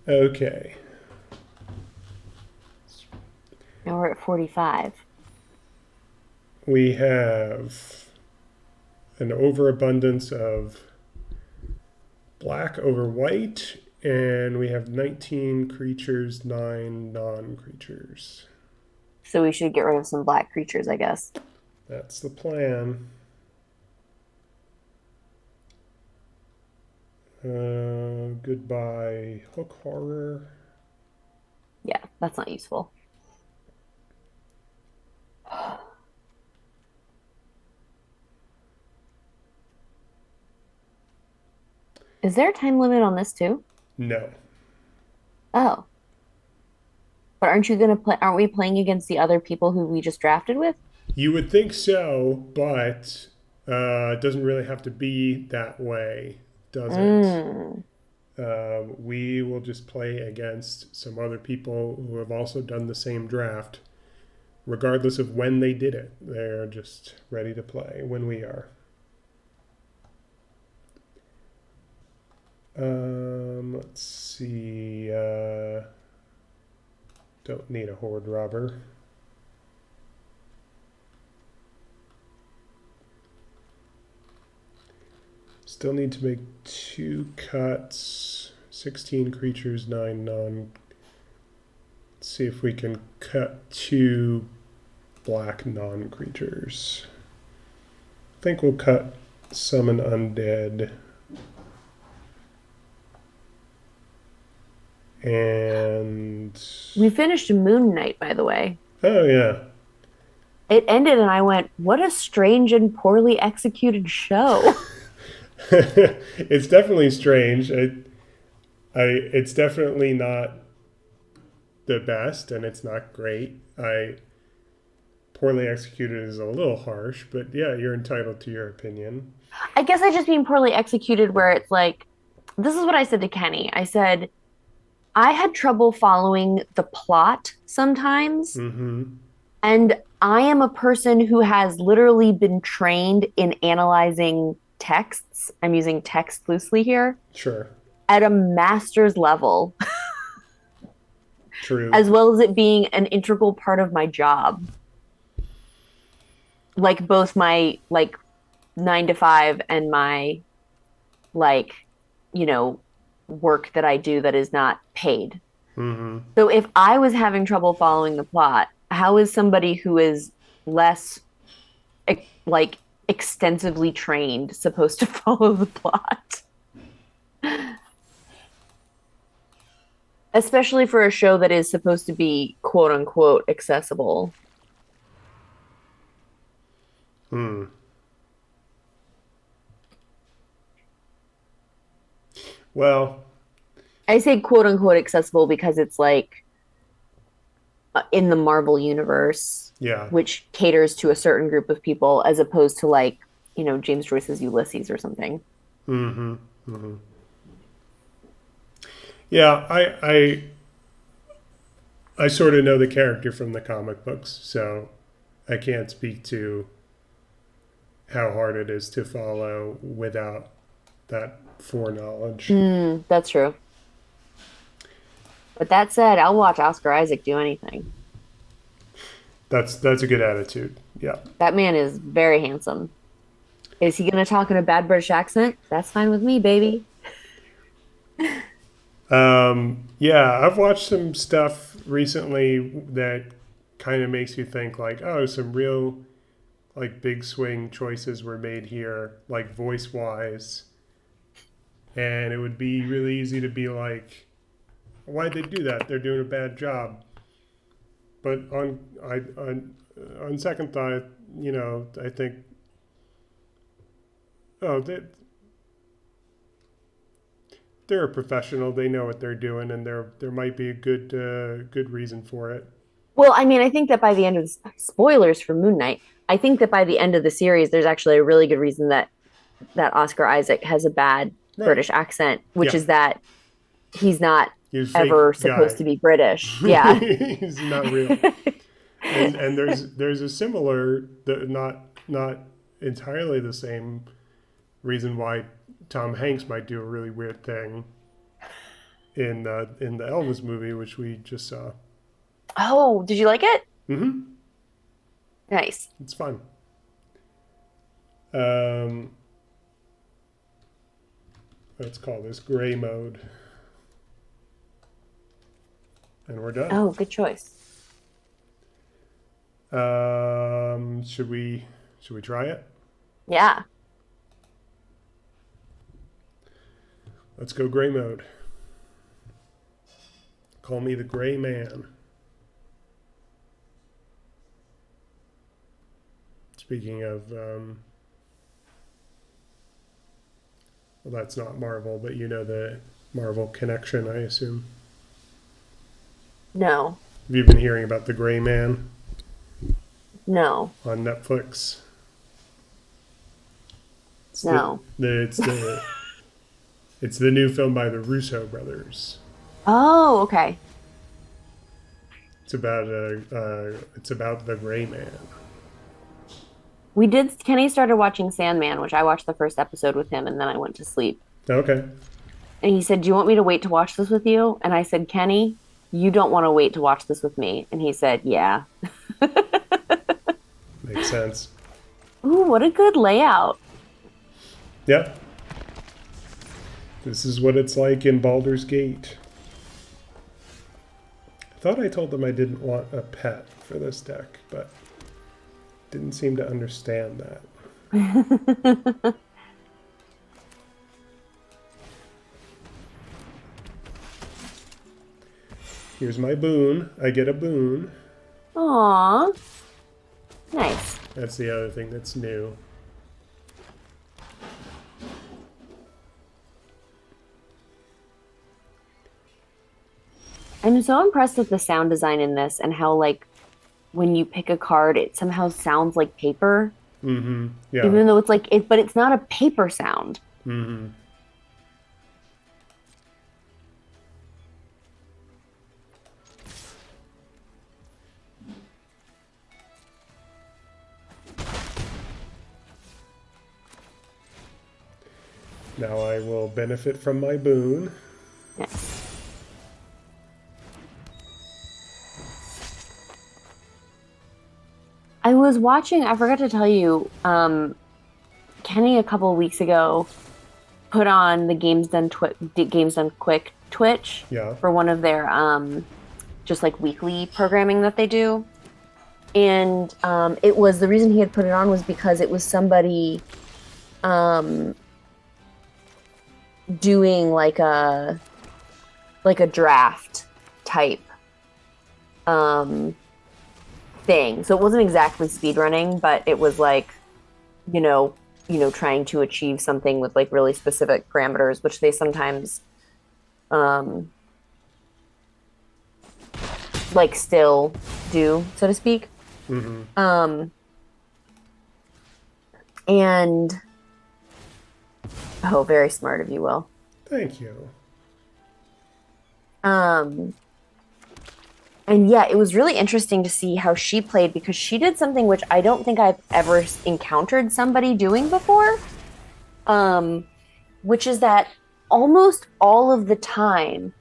Okay. Now we're at 45. We have an overabundance of black over white, and we have 19 creatures, 9 non creatures. So we should get rid of some black creatures, I guess. That's the plan. Goodbye, Hook Horror. Yeah, that's not useful. Is there a time limit on this too? No. Oh, but aren't we playing against the other people who we just drafted with? You would think so, but it doesn't really have to be that way, does it? Mm. We will just play against some other people who have also done the same draft, regardless of when they did it. They're just ready to play when we are. Let's see. Don't need a horde robber. Still need to make 2 cuts. 16 creatures, 9 non. Let's see if we can cut 2 black non creatures. I think we'll cut summon undead. And We finished Moon Knight, by the way. oh yeah, It ended, and I went, "What a strange and poorly executed show." it's definitely strange. It's definitely not the best, and it's not great. I poorly executed is a little harsh, but yeah, you're entitled to your opinion. I guess I just mean poorly executed, where it's like, this is what I said to Kenny. I said, I had trouble following the plot sometimes. Mm-hmm. And I am a person who has literally been trained in analyzing texts. I'm using text loosely here Sure. at a master's level, True. as well as it being an integral part of my job. Like both my like 9 to 5 and my like, you know, work that I do that is not paid. Mm-hmm. So if I was having trouble following the plot, how is somebody who is less like extensively trained supposed to follow the plot? Especially for a show that is supposed to be quote unquote accessible. Hmm. Well, I say quote unquote accessible because it's like in the Marvel universe, yeah. which caters to a certain group of people, as opposed to like, James Joyce's Ulysses or something. Mm-hmm. Mm-hmm. Yeah, I sort of know the character from the comic books, so I can't speak to how hard it is to follow without that foreknowledge. That's true. But that said, I'll watch Oscar Isaac do anything. That's a good attitude. Yeah. That man is very handsome. Is he going to talk in a bad British accent? That's fine with me, baby. Yeah, I've watched some stuff recently that kind of makes you think like, oh, some real like big swing choices were made here, like voice wise, and it would be really easy to be like, why'd they do that? They're doing a bad job. But on second thought, I think, oh, they're a professional. They know what they're doing, and there might be a good reason for it. Well, I mean, I think that by the end of the spoilers for Moon Knight, I think that by the end of the series, there's actually a really good reason that Oscar Isaac has a bad Right. British accent, which Yeah. is that he's not He's a ever fake supposed guy. to be British. Yeah. He's not real. And there's a similar, not entirely the same reason why Tom Hanks might do a really weird thing in the Elvis movie, which we just saw. Oh, did you like it? Mm-hmm. Nice. It's fun. Um, let's call this gray mode, and we're done. Oh, good choice. Should we try it? Yeah. Let's go gray mode. Call me the gray man. Speaking of, well, that's not Marvel, but you know the Marvel connection, I assume. No. Have you been hearing about the Gray Man No. on Netflix? It's No. it's the new film by the Russo brothers. Oh, okay. It's about the Gray Man. Kenny started watching Sandman, which I watched the first episode with him and then I went to sleep. Okay, And he said, "Do you want me to wait to watch this with you?" And I said, "Kenny, you don't want to wait to watch this with me." And he said, "Yeah." makes sense. Ooh, what a good layout. Yep, this is what it's like in Baldur's Gate. I thought I told them I didn't want a pet for this deck, but didn't seem to understand that. Here's my boon. I get a boon. Aw, nice. That's the other thing that's new. I'm so impressed with the sound design in this and how like when you pick a card, it somehow sounds like paper, Mm-hmm. Yeah. even though it's like it, but it's not a paper sound. Mm-hmm. Now I will benefit from my boon. Yes. I was watching, I forgot to tell you, Kenny a couple of weeks ago put on the Games Done Quick Twitch Yeah. for one of their just like weekly programming that they do. And it was the reason he had put it on was because it was somebody um doing like a draft type um thing. So it wasn't exactly speed running, but it was like, you know, trying to achieve something with like really specific parameters, which they sometimes um like still do, so to speak. Mm-hmm. Um and oh, very smart of you, Will. Thank you. Um and yeah, it was really interesting to see how she played because she did something which I don't think I've ever encountered somebody doing before. Um which is that almost all of the time,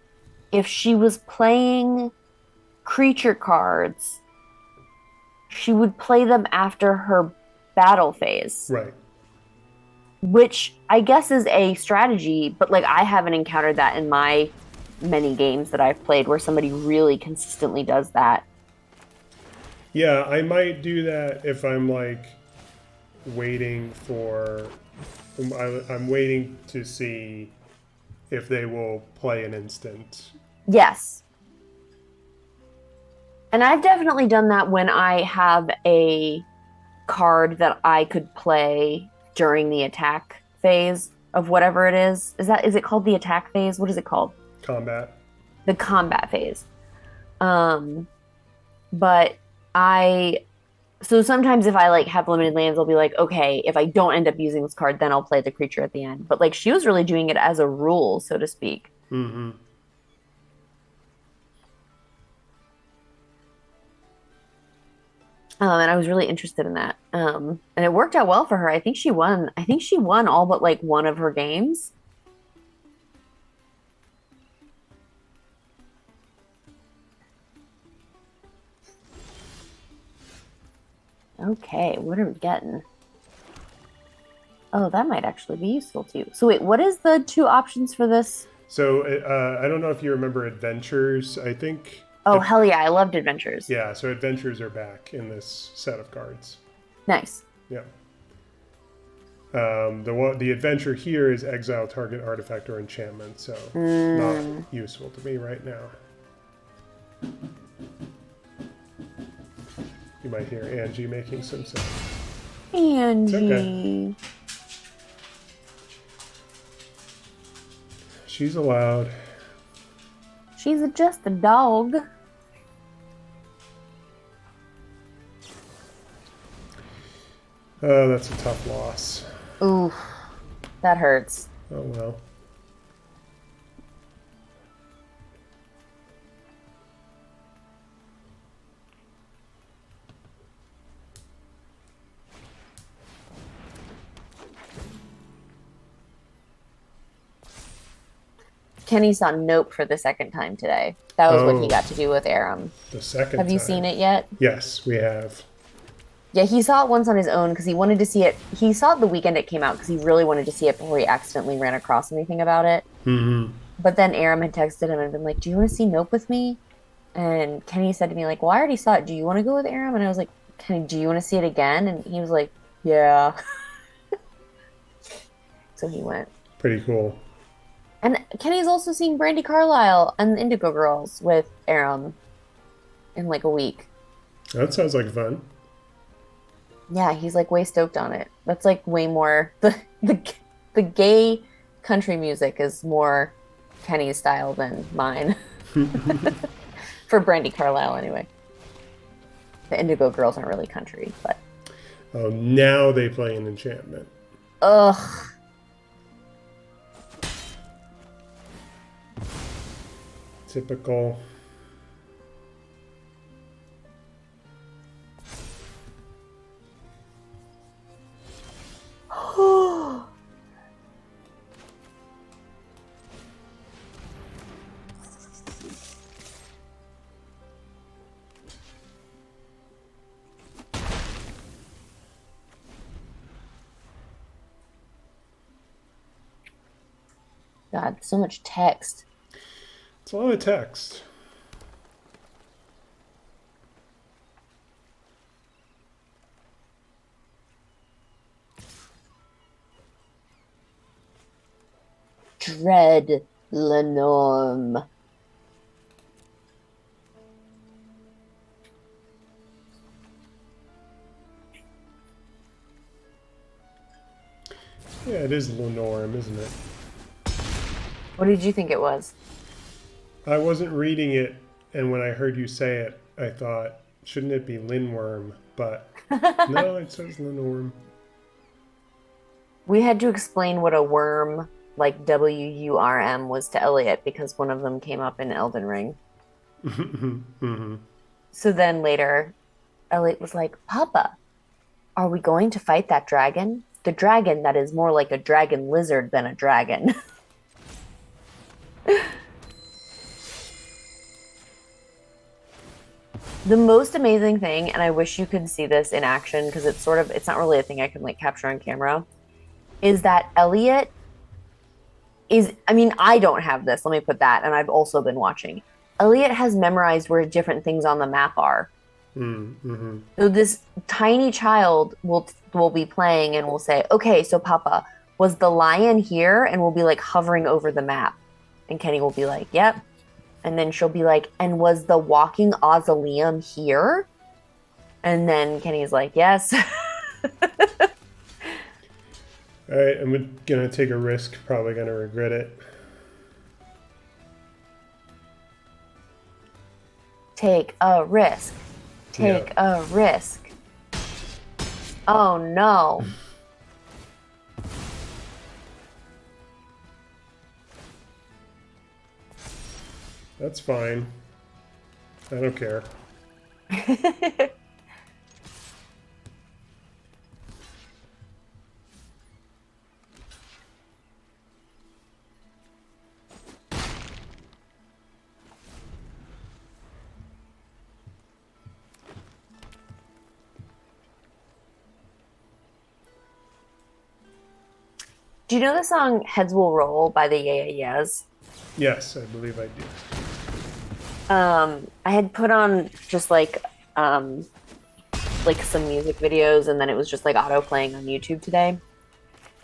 if she was playing creature cards, she would play them after her battle phase, Right. which I guess is a strategy, but like I haven't encountered that in my many games that I've played where somebody really consistently does that. Yeah, I might do that if I'm like waiting for. I'm waiting to see if they will play an instant. Yes. And I've definitely done that when I have a card that I could play during the attack phase of whatever it is. Is it called the attack phase? What is it called? Combat. The combat phase. Um, but I so sometimes if I like have limited lands, I'll be like, okay, if I don't end up using this card, then I'll play the creature at the end. But like she was really doing it as a rule, so to speak. Mm-hmm. And I was really interested in that. And it worked out well for her. I think she won. I think she won all but like one of her games. Okay, what are we getting? Oh, that might actually be useful too. So wait, what is the two options for this? So I don't know if you remember adventures. I think. Oh, hell yeah, I loved adventures. Yeah, so adventures are back in this set of cards. Nice. Yeah. The adventure here is exile target artifact or enchantment, so not useful to me right now. You might hear Angie making some sound. Angie. Okay. She's allowed. She's just a dog. Oh, that's a tough loss. Ooh, that hurts. Oh well. Kenny saw Nope for the second time today. That was what he Oh, got to do with Aram. the second Have you time. seen it yet? Yes, we have. Yeah, he saw it once on his own because he wanted to see it. He saw it the weekend it came out because he really wanted to see it before he accidentally ran across anything about it. Mm-hmm. But then Aram had texted him and been like, "Do you want to see Nope with me?" And Kenny said to me like, "Well, I already saw it. Do you want to go with Aram?" And I was like, "Kenny, do you want to see it again?" And he was like, "Yeah." So he went. Pretty cool. And Kenny's also seeing Brandy Carlisle and the Indigo Girls with Aram in like a week. That sounds like fun. Yeah, he's like way stoked on it. That's like way more the gay country music is more Kenny's style than mine. For Brandy Carlisle anyway. The Indigo Girls aren't really country, but Oh, now they play an enchantment. ugh. Typical. God, so much text. It's a lot of text. Dread Lenorm. Yeah, it is Lenorm, isn't it? What did you think it was? I wasn't reading it, and when I heard you say it, I thought, shouldn't it be Linworm? But no, it says Lenorm. We had to explain what a worm, like WURM, was to Elliot because one of them came up in Elden Ring. Mm-hmm. So then later, Elliot was like, Papa, are we going to fight that dragon? The dragon that is more like a dragon lizard than a dragon. The most amazing thing, and I wish you could see this in action because it's not really a thing I can like capture on camera, is that Elliot is, I mean, I don't have this, let me put that, and I've also been watching. Elliot has memorized where different things on the map are. Mm-hmm. So this tiny child will be playing and will say, "Okay, so Papa, was the lion here?" And we'll be like hovering over the map. And Kenny will be like, "Yep." And then she'll be like, "And was the walking mausoleum here?" And then Kenny's like, "Yes." All right, I'm gonna take a risk. Probably gonna regret it. Take a risk. Yeah, Take a risk. Oh no. that's fine. I don't care. Do you know the song Heads Will Roll by the Yeah Yeah Yeahs? Yes, I believe I do. I had put on just like some music videos and then it was just like auto playing on YouTube today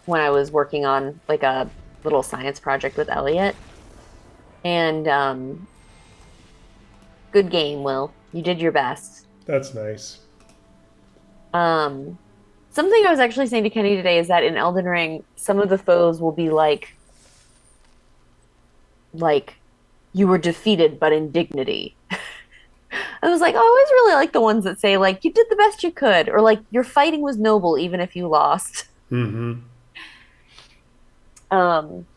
when I was working on like a little science project with Elliot. And good game, Will. You did your best. That's nice. Um Something I was actually saying to Kenny today is that in Elden Ring, some of the foes will be like you were defeated but in dignity. I was like, oh, I always really like the ones that say like you did the best you could or like your fighting was noble even if you lost. Mm-hmm. Um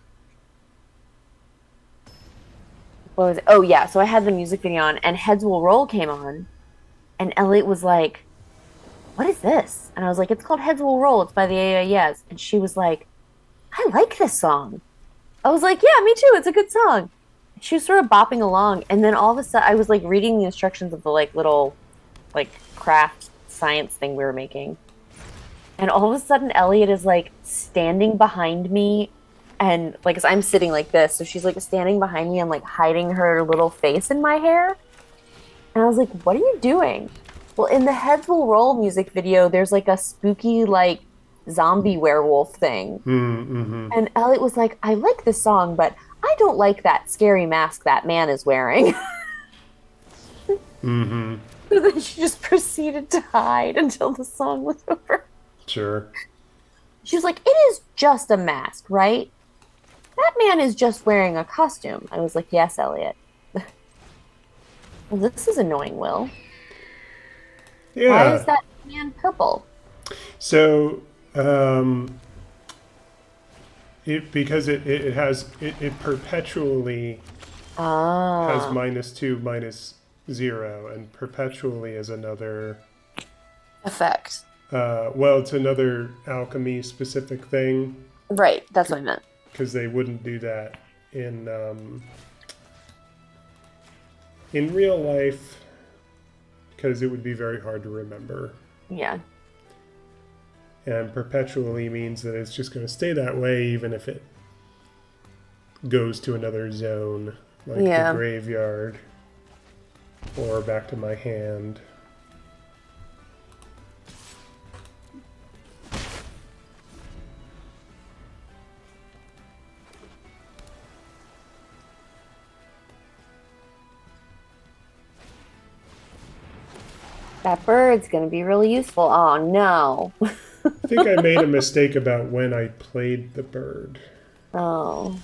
what was it? Oh yeah, so I had the music video on and Heads Will Roll came on and Elliot was like, "What is this?" And I was like, "It's called Heads Will Roll. It's by the AIS." And she was like, "I like this song." I was like, "Yeah, me too. It's a good song." She was sort of bopping along and then all of a sudden I was like reading the instructions of the like little like craft science thing we were making. And all of a sudden Elliot is like standing behind me and like 'cause I'm sitting like this, so she's like standing behind me and like hiding her little face in my hair. And I was like, what are you doing? Well, in the Heads Will Roll music video, there's like a spooky, like zombie werewolf thing. Mm-hmm. And Elliot was like, I like this song, but I don't like that scary mask that man is wearing. Mm-hmm. So then she just proceeded to hide until the song was over. Sure. She was like, it is just a mask, right? That man is just wearing a costume. I was like, yes, Elliot. Well, this is annoying, Will. Why is Yeah. that man purple? So, because it perpetually has Ah, -2, -0, and perpetually is another. effect. Well, it's another alchemy specific thing Right, that's what I meant. because they wouldn't do that in real life because it would be very hard to remember. Yeah. And perpetually means that it's just going to stay that way even if it goes to another zone, like the Yeah. graveyard, or back to my hand. That bird's gonna be really useful. Oh no. I think I made a mistake about when I played the bird. Oh.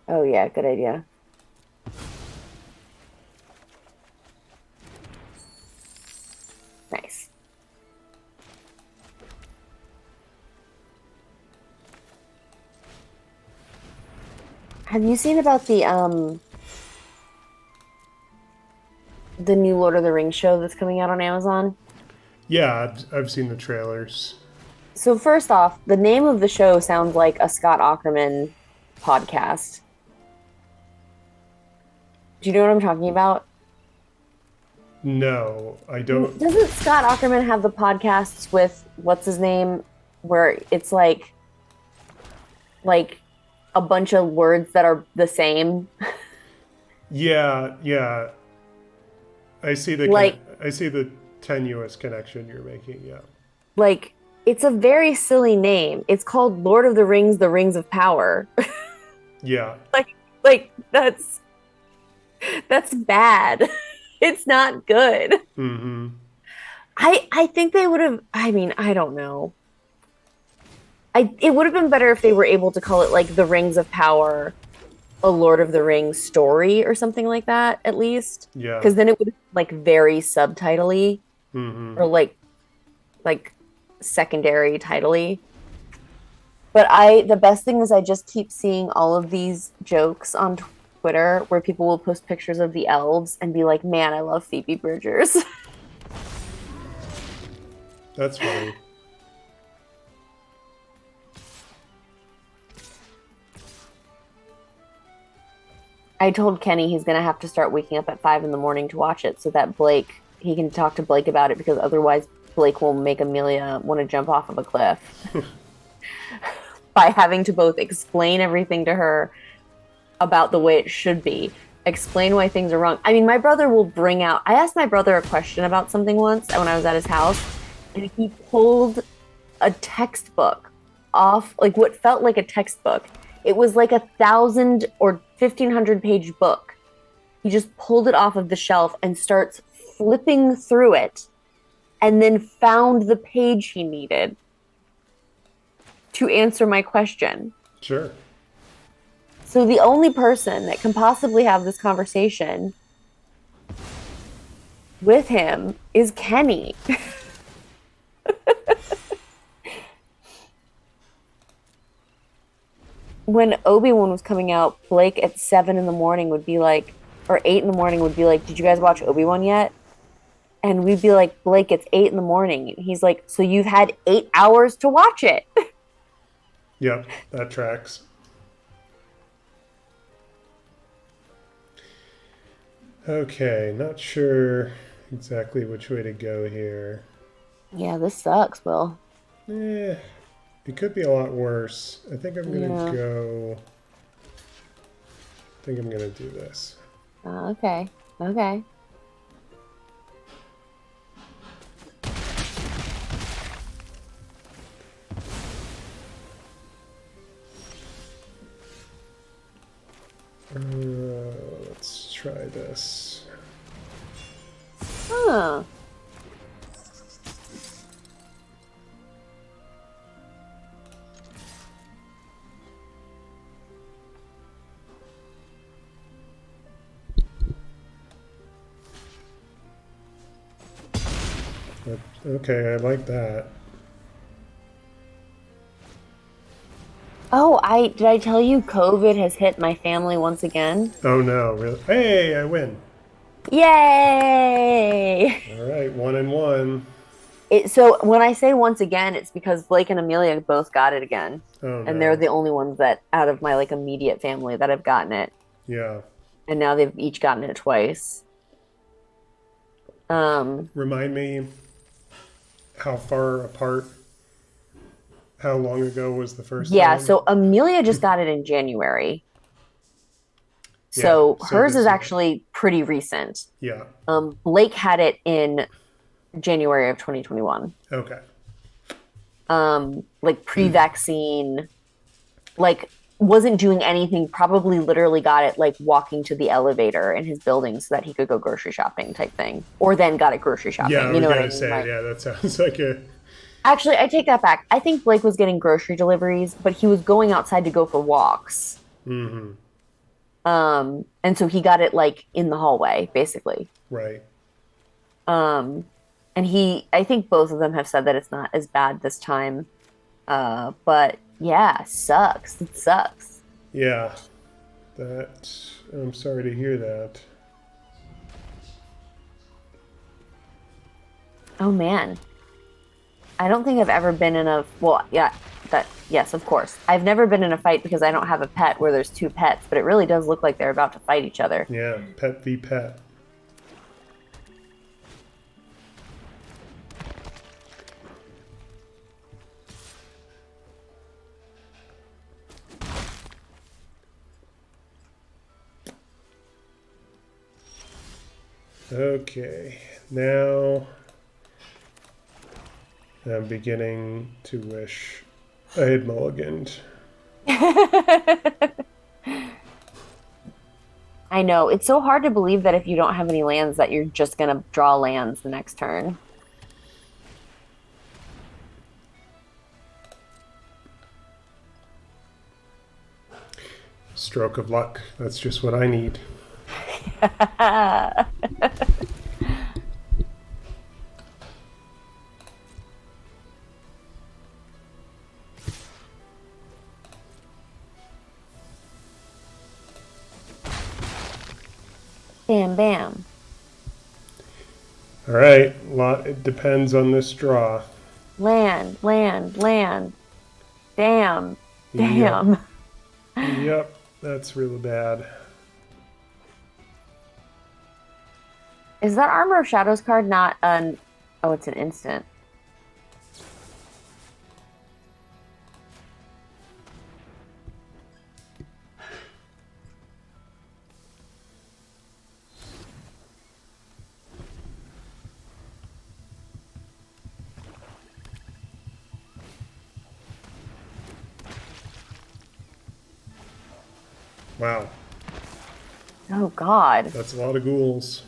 Oh yeah, good idea. Nice. Have you seen about the new Lord of the Rings show that's coming out on Amazon? Yeah, I've seen the trailers. So first off, the name of the show sounds like a Scott Aukerman podcast. Do you know what I'm talking about? No, I don't. Doesn't Scott Aukerman have the podcasts with what's his name, where it's like a bunch of words that are the same? Yeah, yeah. I see the Like I see the tenuous connection you're making. Yeah. like it's a very silly name. It's called Lord of the Rings, The Rings of Power. Yeah. like like that's bad. It's not good. Mm-hmm. I think they would have, I mean, I don't know. It would have been better if they were able to call it like The Rings of Power, a Lord of the Rings story or something like that, at least. Yeah. Because then it would like very subtitly Mm-hmm. or like secondary titly. But the best thing is I just keep seeing all of these jokes on Twitter where people will post pictures of the elves and be like, "Man, I love Phoebe Bridgers." That's funny. I told Kenny he's gonna have to start waking up at 5 in the morning to watch it so that he can talk to Blake about it because otherwise Blake will make Amelia want to jump off of a cliff by having to both explain everything to her about the way it should be, explain why things are wrong. I mean, my brother will bring out, I asked my brother a question about something once when I was at his house, and he pulled a textbook off, like what felt like a textbook. It was like 1,000 or 1,500 page book. He just pulled it off of the shelf and starts flipping through it and then found the page he needed to answer my question. Sure. So the only person that can possibly have this conversation with him is Kenny. When Obi-Wan was coming out, Blake at 7 in the morning would be like, or 8 in the morning would be like, "Did you guys watch Obi-Wan yet?" And we'd be like, "Blake, it's 8 in the morning." And he's like, "So you've had 8 hours to watch it." Yep, that tracks. Okay, not sure exactly which way to go here. Yeah, this sucks, Will. Eh, it could be a lot worse. I think I'm gonna Yeah. go. I think I'm gonna do this. Okay. Okay. Let's try this. Huh. Okay, I like that. Oh, I did I tell you COVID has hit my family once again? Oh no, really? Hey, I win. Yay! All right, 1-1. So when I say once again, it's because Blake and Amelia both got it again. Oh And they're no. the only ones that out of my like immediate family that have gotten it. Yeah. And now they've each gotten it twice. Um, Remind me how far apart, how long ago was the first yeah, time? so Amelia just got it in January. Yeah. So So hers this is year. actually pretty recent. Yeah. Blake had it in January of 2021. Okay. Like pre-vaccine, like wasn't doing anything, probably literally got it like walking to the elevator in his building so that he could go grocery shopping type thing. Or then got it grocery Yeah, shopping. I You was know what I gonna mean? say, Like yeah, that sounds like a actually I take that back. I think Blake was getting grocery deliveries, but he was going outside to go for walks. And so he got it like in the hallway, basically. right. Um, and I think both of them have said that it's not as bad this time. But yeah, sucks. It sucks. Yeah. That I'm sorry to hear that. Oh man. I don't think I've ever been in a, well, yeah, yes, of course. I've never been in a fight because I don't have a pet where there's two pets, but it really does look like they're about to fight each other. Yeah, pet v pet. Okay, now I'm beginning to wish I had mulliganed. I know. It's so hard to believe that if you don't have any lands that you're just gonna draw lands the next turn. Stroke of luck. That's just what I need. Bam, bam. All right, it depends on this draw. Land, land, land. Damn, Yep, damn. yep, that's really bad. Is that Armor of Shadows card not an, oh, it's an instant. Wow, Oh God. that's a lot of ghouls.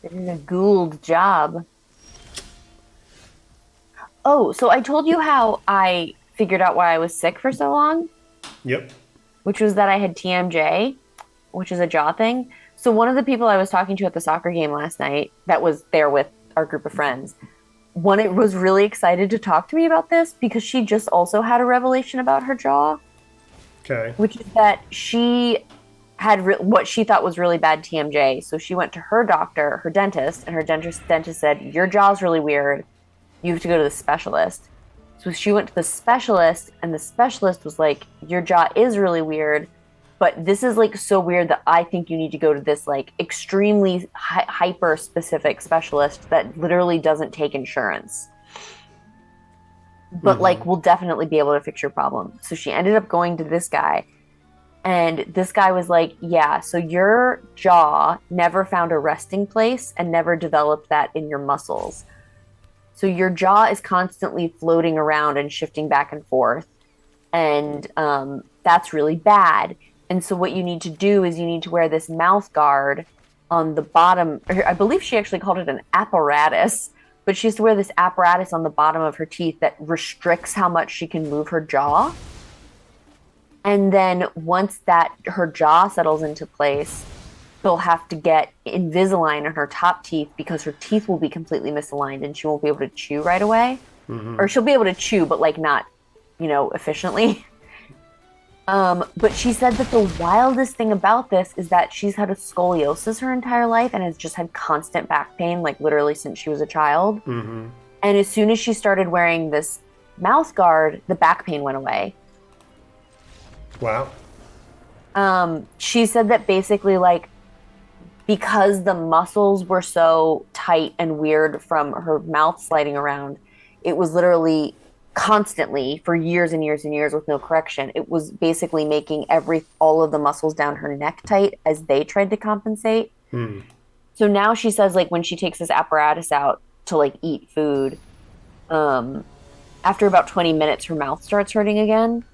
This is a Gould job. Oh, so I told you how I figured out why I was sick for so long, Yep. which was that I had TMJ, which is a jaw thing. So one of the people I was talking to at the soccer game last night that was there with our group of friends, one it was really excited to talk to me about this because she just also had a revelation about her jaw, Okay. which is that she had what she thought was really bad TMJ. So she went to her doctor, her dentist, and her dentist said, "Your jaw's really weird. You have to go to the specialist." So she went to the specialist, and the specialist was like, "Your jaw is really weird, but this is like so weird that I think you need to go to this like extremely hyper specific specialist that literally doesn't take insurance, but like will definitely be able to fix your problem." So she ended up going to this guy, and this guy was like, "Yeah, so your jaw never found a resting place and never developed that in your muscles. So your jaw is constantly floating around and shifting back and forth. And that's really bad. And so what you need to do is you need to wear this mouth guard on the bottom. I believe she actually called it an apparatus, but she used to wear this apparatus on the bottom of her teeth that restricts how much she can move her jaw. And then once that her jaw settles into place, she'll have to get Invisalign in her top teeth because her teeth will be completely misaligned and she won't be able to chew right away. Or she'll be able to chew, but like not, efficiently. But she said that the wildest thing about this is that she's had a scoliosis her entire life and has just had constant back pain, like literally since she was a child. Mm-hmm. And as soon as she started wearing this mouth guard, the back pain went away. Wow. She said that basically, like, because the muscles were so tight and weird from her mouth sliding around, it was literally constantly for years and years and years with no correction. It was basically making all of the muscles down her neck tight as they tried to compensate. Hmm. So now she says, like, when she takes this apparatus out to like eat food, um, after about 20 minutes, her mouth starts hurting again.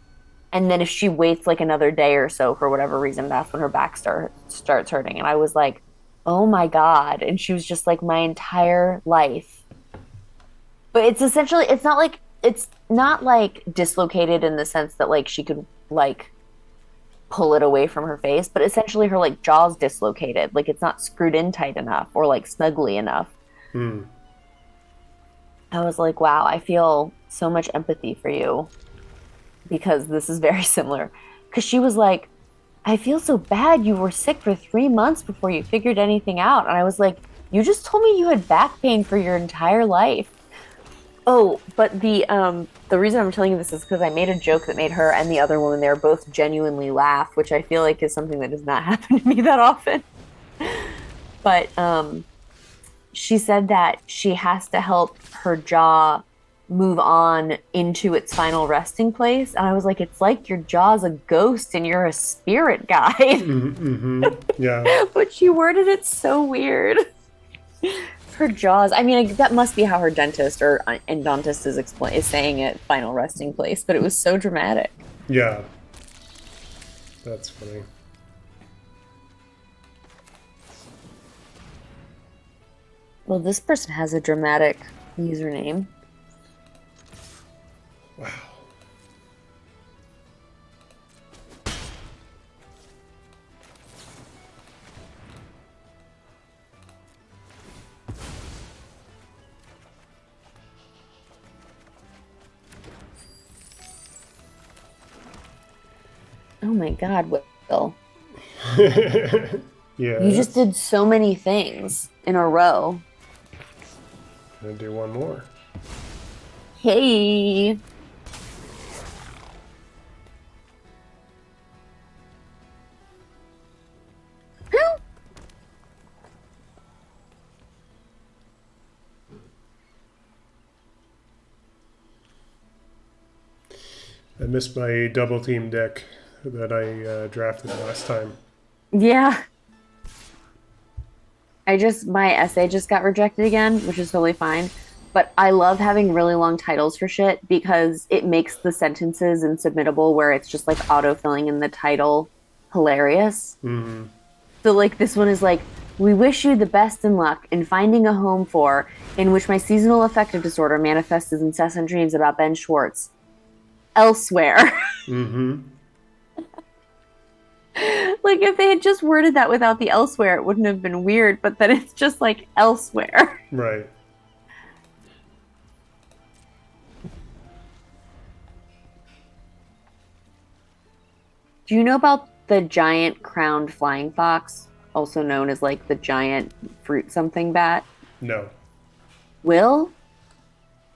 And then if she waits like another day or so for whatever reason, that's when her starts hurting. And I was like, oh my God. And she was just like, my entire life. But it's essentially, it's not like dislocated in the sense that like she could like pull it away from her face, but essentially her like jaw's dislocated. Like it's not screwed in tight enough or like snugly enough. Hmm. I was like, wow, I feel so much empathy for you because this is very similar. Because she was like, I feel so bad. You were sick for 3 months before you figured anything out. And I was like, you just told me you had back pain for your entire life. Oh, but the reason I'm telling you this is because I made a joke that made her and the other woman there both genuinely laugh, which I feel like is something that does not happen to me that often. But she said that she has to help her jaw move on into its final resting place. And I was like, it's like your jaw's a ghost and you're a spirit guide. Mm-hmm. Yeah. But she worded it so weird. Her jaws. I mean, that must be how her dentist or endodontist is saying it, final resting place. But it was so dramatic. Yeah. That's funny. Well, this person has a dramatic username. Wow. Oh my God, Will. Yeah. You just did so many things in a row. Gonna do one more. Hey. I missed my double team deck that I drafted last time. Yeah. My essay just got rejected again, which is totally fine. But I love having really long titles for shit because it makes the sentences in Submittable where it's just like auto filling in the title hilarious. Mm-hmm. So, like, this one is like, we wish you the best in luck in finding a home for, in which my seasonal affective disorder manifests as incessant dreams about Ben Schwartz. Elsewhere. Mm-hmm. Like, if they had just worded that without the elsewhere, it wouldn't have been weird, but then it's just like elsewhere. Right. Do you know about the giant crowned flying fox, also known as like the giant fruit something bat? No. Will,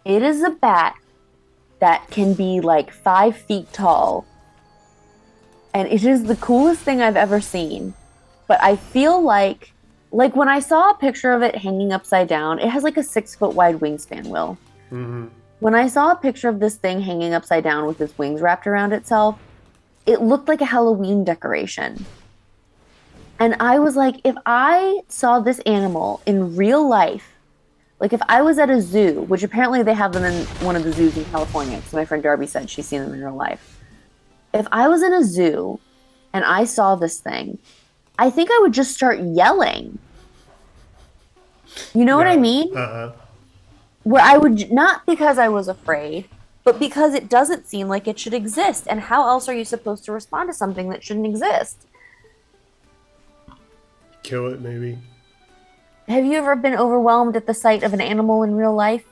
it is a bat that can be like 5 feet tall. And it is the coolest thing I've ever seen. But I feel like when I saw a picture of it hanging upside down, it has like a 6 foot wide wingspan, Will. Mm-hmm. When I saw a picture of this thing hanging upside down with its wings wrapped around itself, it looked like a Halloween decoration. And I was like, if I saw this animal in real life, like if I was at a zoo, which apparently they have them in one of the zoos in California, because my friend Darby said she's seen them in real life. If I was in a zoo and I saw this thing, I think I would just start yelling. You know what I mean? Uh-huh. Where I would, not because I was afraid, but because it doesn't seem like it should exist. And how else are you supposed to respond to something that shouldn't exist? Kill it, maybe. Have you ever been overwhelmed at the sight of an animal in real life?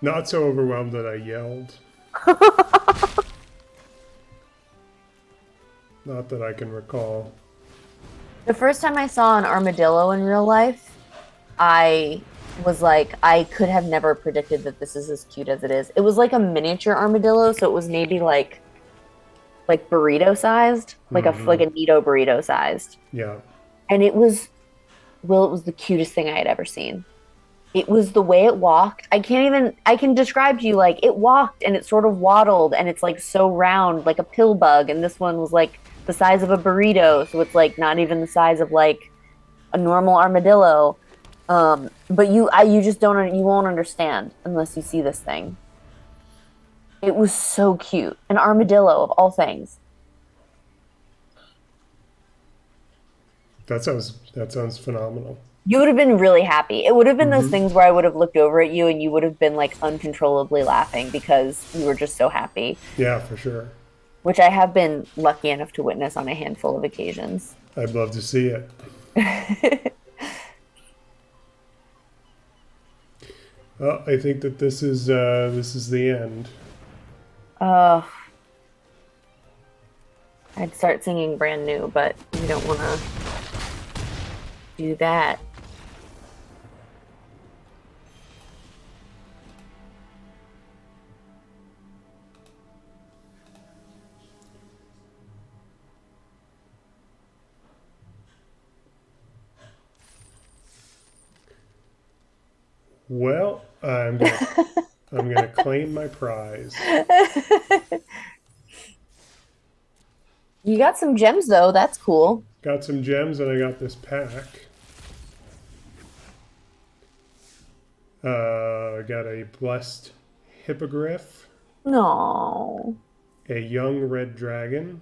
Not so overwhelmed that I yelled. Not that I can recall. The first time I saw an armadillo in real life, I was like, I could have never predicted that this is as cute as it is. It was like a miniature armadillo, so it was maybe like burrito sized, like Hmm. a Nito burrito sized. Yeah. And it was, well, it was the cutest thing I had ever seen. It was the way it walked. I can describe to you like it walked and it sort of waddled and it's like so round, like a pill bug. And this one was like the size of a burrito. So it's like not even the size of like a normal armadillo. But you just you won't understand unless you see this thing. It was so cute. An armadillo of all things. That sounds phenomenal. You would have been really happy. It would have been those Hmm. things where I would have looked over at you and you would have been like uncontrollably laughing because you were just so happy, Yeah, for sure. which I have been lucky enough to witness on a handful of occasions. I'd love to see it. Well, I think that this is the end. uh, I'd start singing brand new, but we don't want to do that. Well, I'm gonna claim my prize. You got some gems though. That's cool. Got some gems and I got this pack. I got a blessed hippogriff, No. a young red dragon,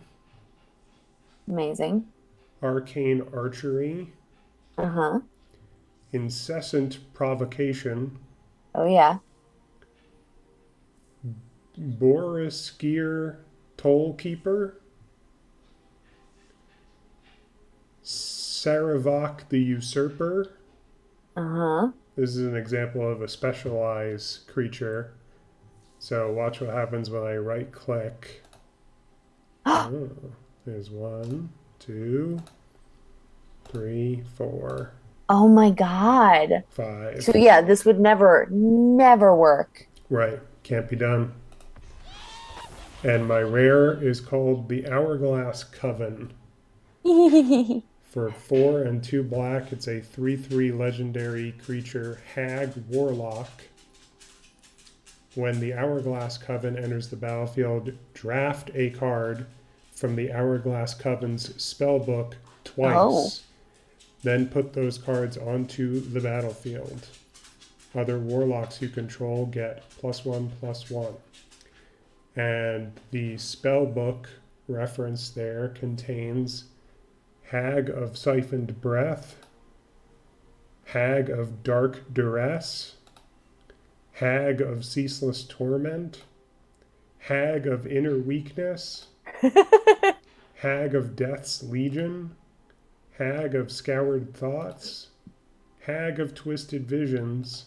Amazing. arcane archery, Uh-huh. incessant provocation, Oh yeah. Boriskier toll keeper, Saravok the usurper. Uh-huh. This is an example of a specialized creature. So watch what happens when I right click. Oh, there's one, two, three, four, Oh my God. So five. yeah, this would never work. Right, can't be done. And my rare is called the Hourglass Coven. For 4 and 2 black, it's a 3/3 legendary creature, Hag Warlock. When the Hourglass Coven enters the battlefield, draft a card from the Hourglass Coven's spellbook Oh. twice. Then put those cards onto the battlefield. Other warlocks you control get +1/+1. And the spellbook reference there contains Hag of Siphoned Breath, Hag of Dark Duress, Hag of Ceaseless Torment, Hag of Inner Weakness, Hag of Death's Legion, Hag of Scoured Thoughts, Hag of Twisted Visions,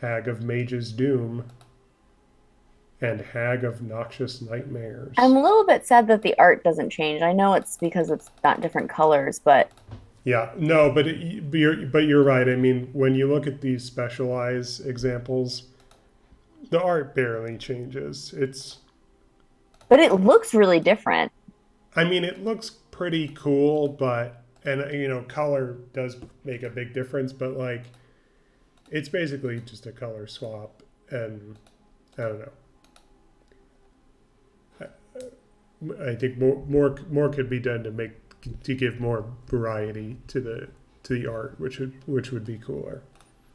Hag of Mage's Doom, and Hag of Noxious I'm Nightmares. a little bit sad that the art doesn't change. I know it's because it's not different colors, but Yeah, no, but you're right. I mean, when you look at these specialized examples, the art barely changes. it looks really different. I mean, it looks pretty cool, but and color does make a big difference, but like it's basically just a color swap, and I don't know. I think more could be done to give more variety to the art, which would be cooler.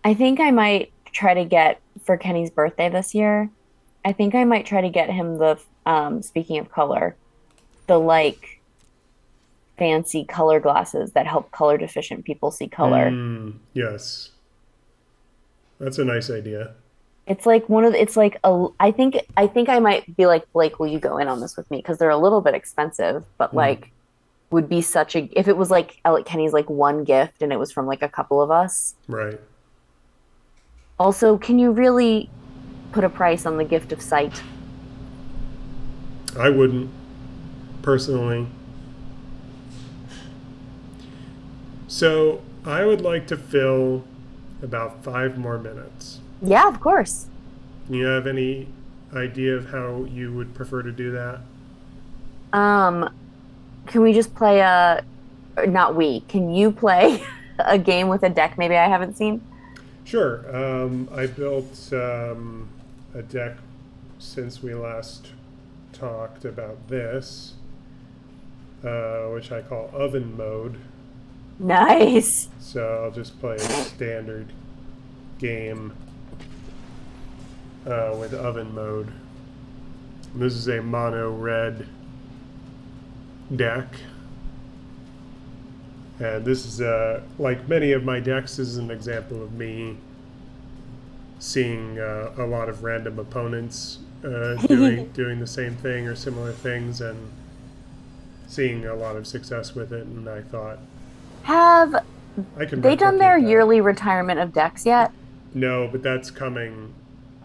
I think I might try to get for Kenny's birthday this year. I think I might try to get him the speaking of color, the like fancy color glasses that help color deficient people see color. Yes, that's a nice idea. It's like one of it's like a I think I might be like, Blake, will you go in on this with me? Because they're a little bit expensive, but Mm, like would be such a if it was like Kenny's like one gift and it was from like a couple of us. right. Also, can you really put a price on the gift of sight? I wouldn't personally. So I would like to fill about 5 more minutes. Yeah, of course. Do you have any idea of how you would prefer to do that? Um, can we just play or not we, can you play a game with a deck maybe I haven't seen? Sure. I built a deck since we last talked about this, which I call oven mode. Nice. So I'll just play a standard game with oven mode. And this is a mono red deck. And this is, like many of my decks, this is an example of me seeing a lot of random opponents doing the same thing or similar things, and seeing a lot of success with it. And I thought Have I can they done their replicate that. yearly retirement of decks yet? No, but that's coming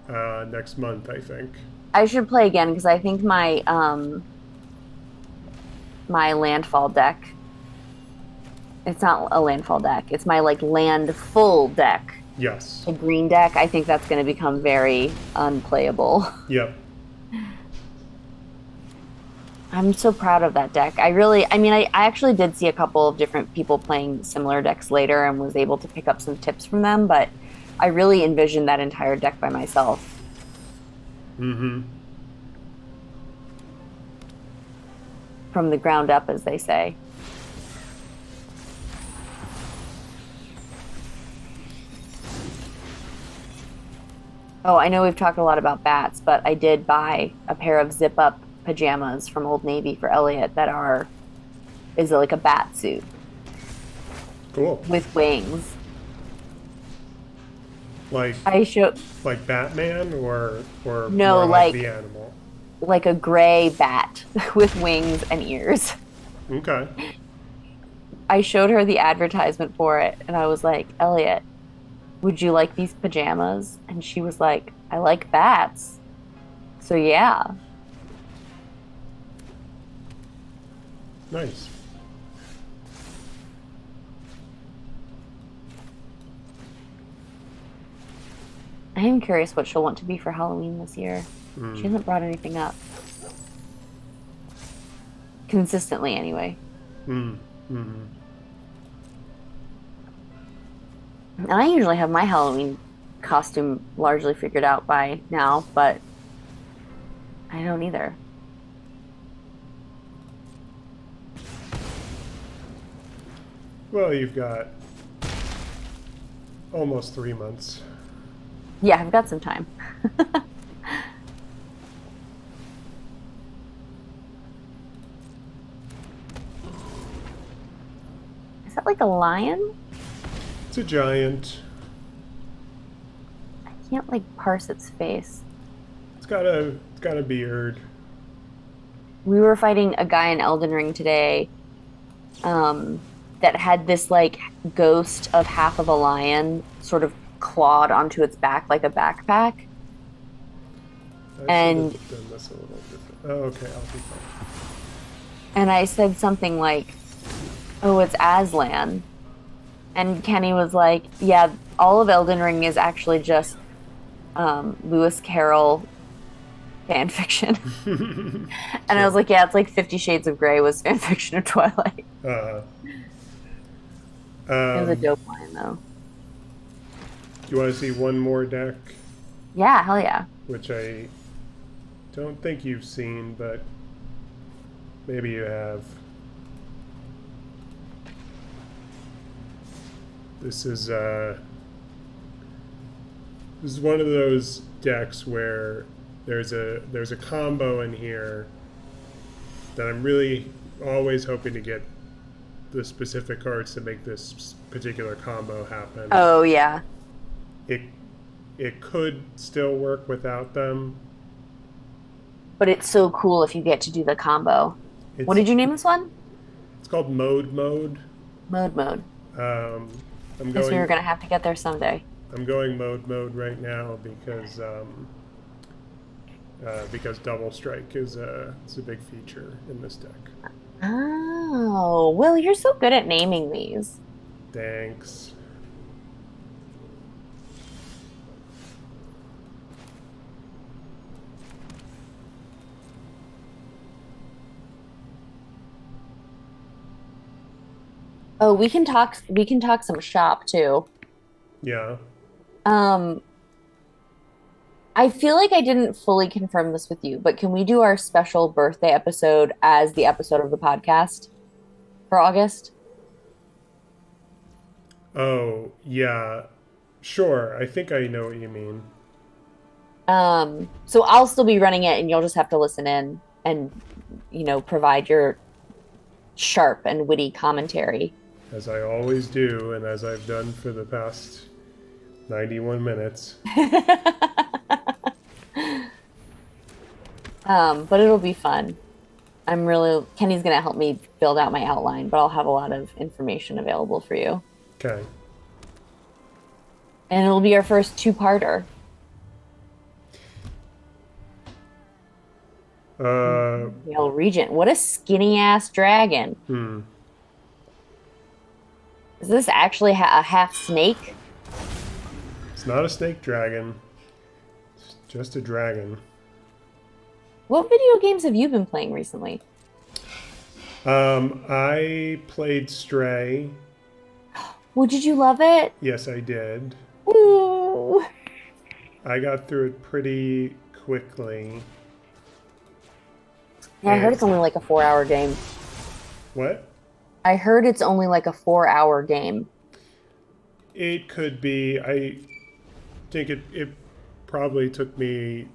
next month, I think. I should play again because I think my landfall deck, it's not a landfall deck. It's my like land full deck. Yes. A green deck, I think that's going to become very unplayable. Yep. I'm so proud of that deck. I actually did see a couple of different people playing similar decks later and was able to pick up some tips from them, but I really envisioned that entire deck by myself. Mm-hmm. From the ground up, as they say. Oh, I know we've talked a lot about bats, but I did buy a pair of zip up pajamas from Old Navy for Elliot that is like a bat suit Cool. with wings. Like I showed like Batman or no more like like the animal. like a gray bat with wings and ears. Okay. I showed her the advertisement for it and I was like, Elliot, would you like these pajamas? And she was like, I like bats. So yeah. Nice. I am curious what she'll want to be for Halloween this year. She Mm. hasn't brought anything up. Consistently, anyway. Mm. Mm-hmm. And I usually have my Halloween costume largely figured out by now, but I don't either. Well, you've got almost 3 months. Yeah, I've got some time. Is that like a lion? It's a giant. I can't like parse its face. It's got a beard. We were fighting a guy in Elden Ring today, that had this like ghost of half of a lion sort of clawed onto its back like a backpack. I should And have done this a little different. Oh, okay, I'll be fine. and I said something like, "Oh, it's Aslan." And Kenny was like, "Yeah, all of Elden Ring is actually just Lewis Carroll fan fiction." And I was Sure. like, "Yeah, it's like 50 Shades of Grey was fan fiction of Twilight." Uh, It was a um, dope line though. you want to see one more deck, Yeah, hell yeah. which I don't think you've seen, but maybe you have. This is this is one of those decks where there's a combo in here that I'm really always hoping to get the specific cards to make this particular combo happen. Oh yeah. It it could still work without them. But it's so cool if you get to do the combo. What It's did you name this one? it's called mode. Mode. Um, I'm Guess we were going gonna have to get there someday. I'm going mode right now because double strike is it's a big feature in this deck. Oh, Will, you're so good at naming these. Thanks. Oh, we can talk some shop too. Yeah. Um, I feel like I didn't fully confirm this with you, but can we do our special birthday episode as the episode of the podcast for August? Oh, yeah. Sure. I think I know what you mean. So I'll still be running it and you'll just have to listen in and, provide your sharp and witty commentary. As I always do, and as I've done for the past 91 minutes. But it'll be fun. Kenny's gonna help me build out my outline, but I'll have a lot of information available for you. Okay. And it'll be our first two-parter. Male Regent. What a skinny ass dragon. Hmm. Is this actually a half snake? It's not a snake dragon. It's just a dragon. What video games have you been playing recently? I played Stray. Well, did you love it? Yes, I did. Ooh. I got through it pretty quickly. Yeah, I heard it's only like a 4 hour game. What? I heard it's only like a 4 hour game. It could be. I think it probably took me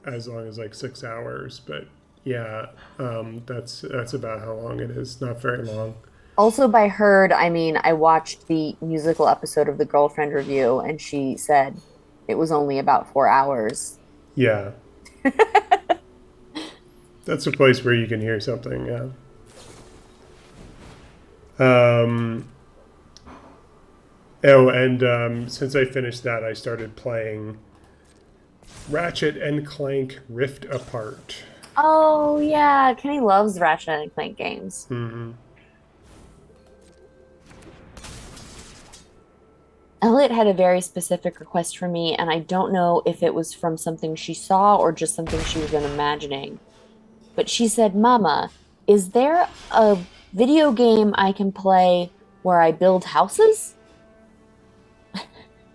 as long as like 6 hours, but yeah, that's about how long it is. Not very long. Also, by heard, I mean, I watched the musical episode of the Girlfriend Review, and she said it was only about 4 hours. Yeah. That's a place where you can hear something, yeah. Oh, and since I finished that, I started playing Ratchet and Clank Rift Apart. Oh, yeah. Kenny loves Ratchet and Clank games. Mm-hmm. Elliot had a very specific request for me, and I don't know if it was from something she saw or just something she was imagining. But she said, Mama, is there a video game I can play where I build houses?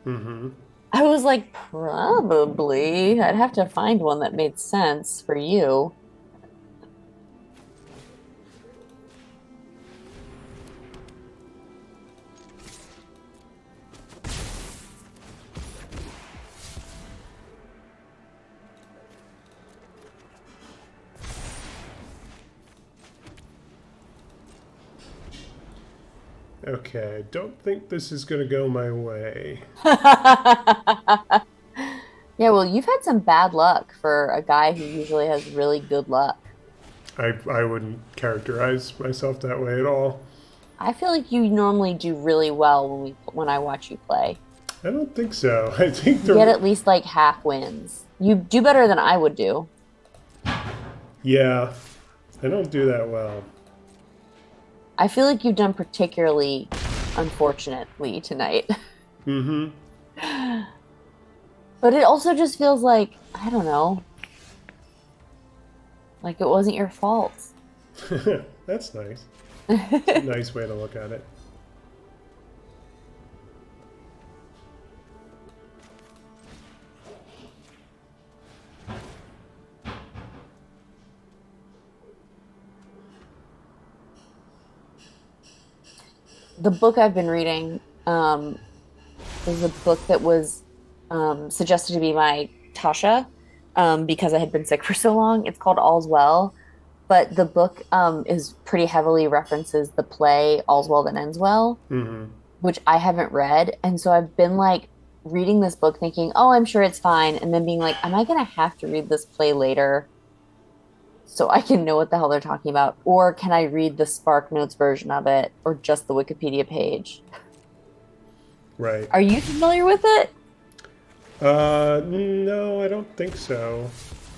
Mm-hmm. I was like, probably. I'd have to find one that made sense for you. Okay, I don't think this is going to go my way. Yeah, well, you've had some bad luck for a guy who usually has really good luck. I wouldn't characterize myself that way at all. I feel like you normally do really well when I watch you play. I don't think so. I think You get at least like half wins. You do better than I would do. Yeah, I don't do that well. I feel like you've done particularly unfortunately tonight. Mm-hmm. But it also just feels like, I don't know, like it wasn't your fault. That's nice. It's a nice way to look at it. The book I've been reading is a book that was suggested to be my Tasha because I had been sick for so long. It's called All's Well, but the book is pretty heavily references the play All's Well That Ends Well, Mm-hmm. which I haven't read. And so I've been like reading this book thinking, oh, I'm sure it's fine. And then being like, am I going to have to read this play later so I can know what the hell they're talking about? Or can I read the Spark Notes version of it or just the Wikipedia page? Right. Are you familiar with it? No, I don't think so.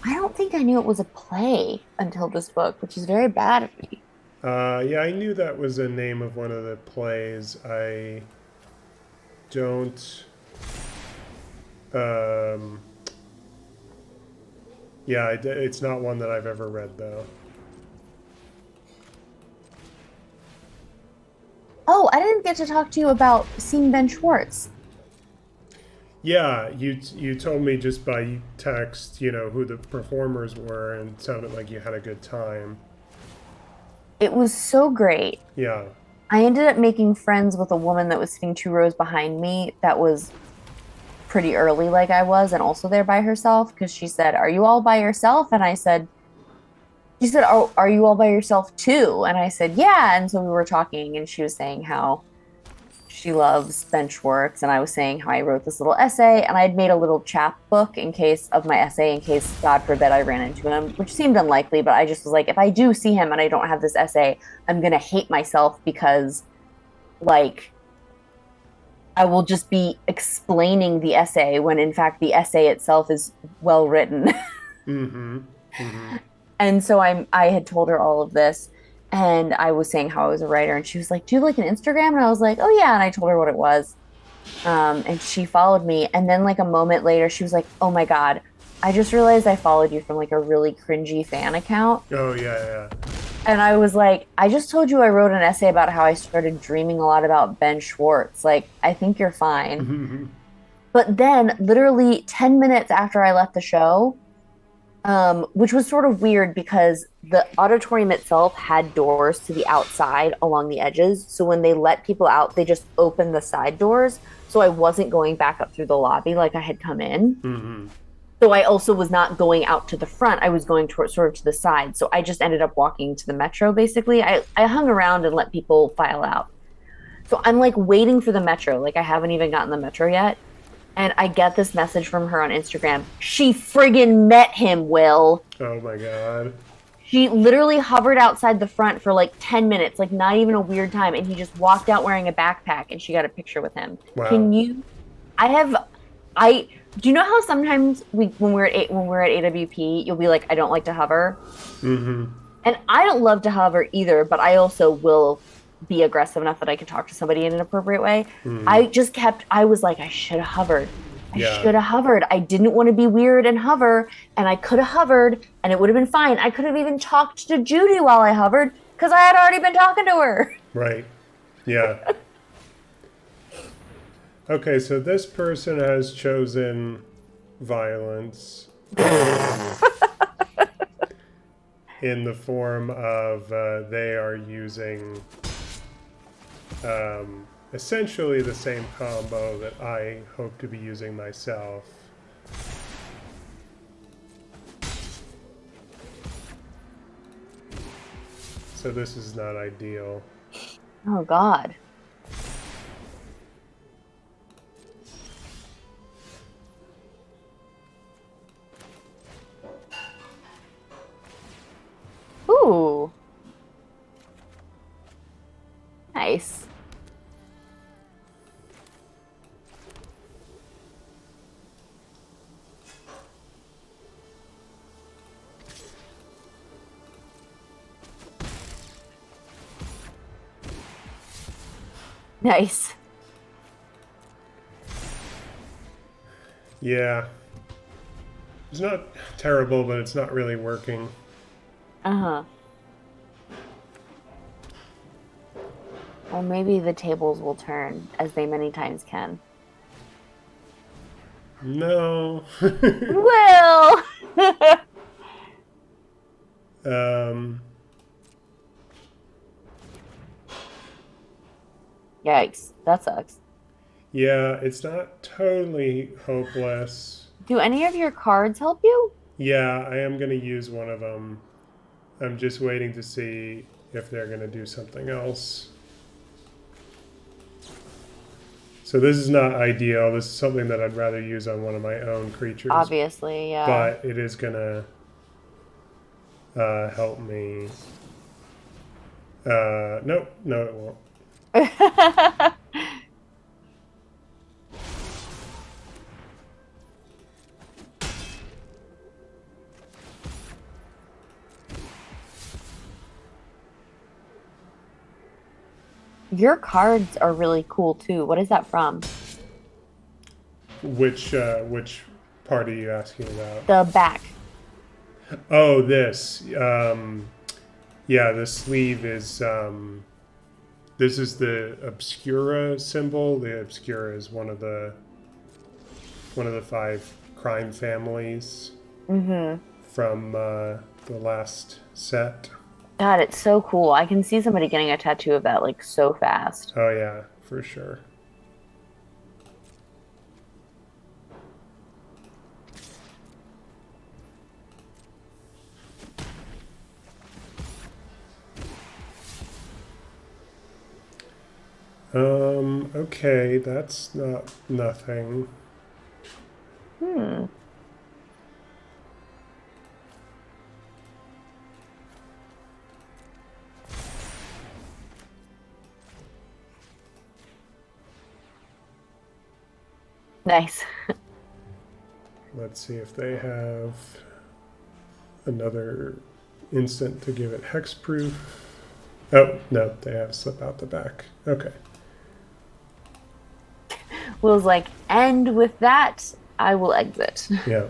I don't think I knew it was a play until this book, which is very bad of me. Yeah, I knew that was the name of one of the plays. I don't. Um, yeah, it's not one that I've ever read though. Oh, I didn't get to talk to you about seeing Ben Schwartz. Yeah, you told me just by text, who the performers were, and it sounded like you had a good time. It was so great. Yeah. I ended up making friends with a woman that was sitting 2 rows behind me that was pretty early, like I was, and also there by herself because she said, "Are you all by yourself?" And she said, are you all by yourself too? And I said, "Yeah." And so we were talking, and she was saying how she loves Ben Schwartz, and I was saying how I wrote this little essay, and I had made a little chapbook in case of my essay, in case God forbid I ran into him, which seemed unlikely, but I just was like, if I do see him and I don't have this essay, I'm gonna hate myself because like I will just be explaining the essay when in fact the essay itself is well written. Mm-hmm. Mm-hmm. And so I had told her all of this, and I was saying how I was a writer, and she was like, "Do you have like an Instagram?" And I was like, "Oh yeah." And I told her what it was. And she followed me. And then like a moment later, she was like, "Oh my God, I just realized I followed you from like a really cringy fan account." Oh yeah, And I was like, "I just told you I wrote an essay about how I started dreaming a lot about Ben Schwartz. Like, I think you're fine." yeah. But then, literally 10 minutes after I left the show, which was sort of weird because the auditorium itself had doors to the outside along the edges. So when they let people out, they just opened the side doors. So I wasn't going back up through the lobby like I had come in. Mm-hmm. So I also was not going out to the front. I was going toward, sort of to the side. So I just ended up walking to the metro basically. I hung around and let people file out. So I'm like waiting for the metro. Like I haven't even gotten the metro yet. And I get this message from her on Instagram. She friggin' met him, Will. Oh my god. She literally hovered outside the front for like 10 minutes, like not even a weird time. And he just walked out wearing a backpack and she got a picture with him. Wow. Can you? I have, I, do you know how sometimes when we're at AWP, you'll be like, I don't like to hover? Mm-hmm. And I don't love to hover either, but I also will be aggressive enough that I can talk to somebody in an appropriate way. Mm-hmm. I was like, I should have hovered. I Yeah. should have hovered. I didn't want to be weird and hover, and I could have hovered and it would have been fine. I could have even talked to Judy while I hovered because I had already been talking to her. Right. Yeah. Okay, so this person has chosen violence in the form of they are using essentially the same combo that I hope to be using myself. So this is not ideal. Oh, God. Ooh, nice. Nice. Yeah. It's not terrible, but it's not really working. Uh-huh. Or maybe the tables will turn, as they many times can. No. Well, um, yikes, that sucks. yeah, it's not totally hopeless. Do any of your cards help you? Yeah, I am going to use one of them. I'm just waiting to see if they're going to do something else. So this is not ideal. This is something that I'd rather use on one of my own creatures, Obviously, yeah. but it is going to help me. Nope, no, it won't. Your cards are really cool too. What is that from? Which part are you asking about? The back. Oh, this. Yeah, the sleeve is. This is the Obscura symbol. The Obscura is one of the five crime families Mm-hmm. from the last set. God, it's so cool. I can see somebody getting a tattoo of that like so fast. Oh yeah, for sure. Okay, that's not nothing. Hmm. Nice. Let's see if they have another instant to give it hexproof. Oh, no, they have slip out the back. Okay. Will's like, and with that, I will exit. Yeah.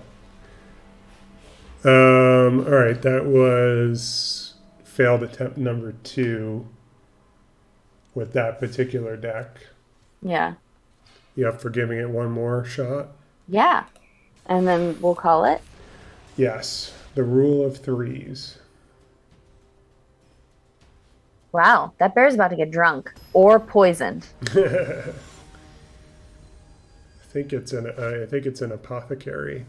All right, that was failed attempt number 2 with that particular deck. Yeah. You up for giving it one more shot? Yeah. And then we'll call it. Yes. The rule of threes. Wow, that bear's about to get drunk or poisoned. I think it's an apothecary.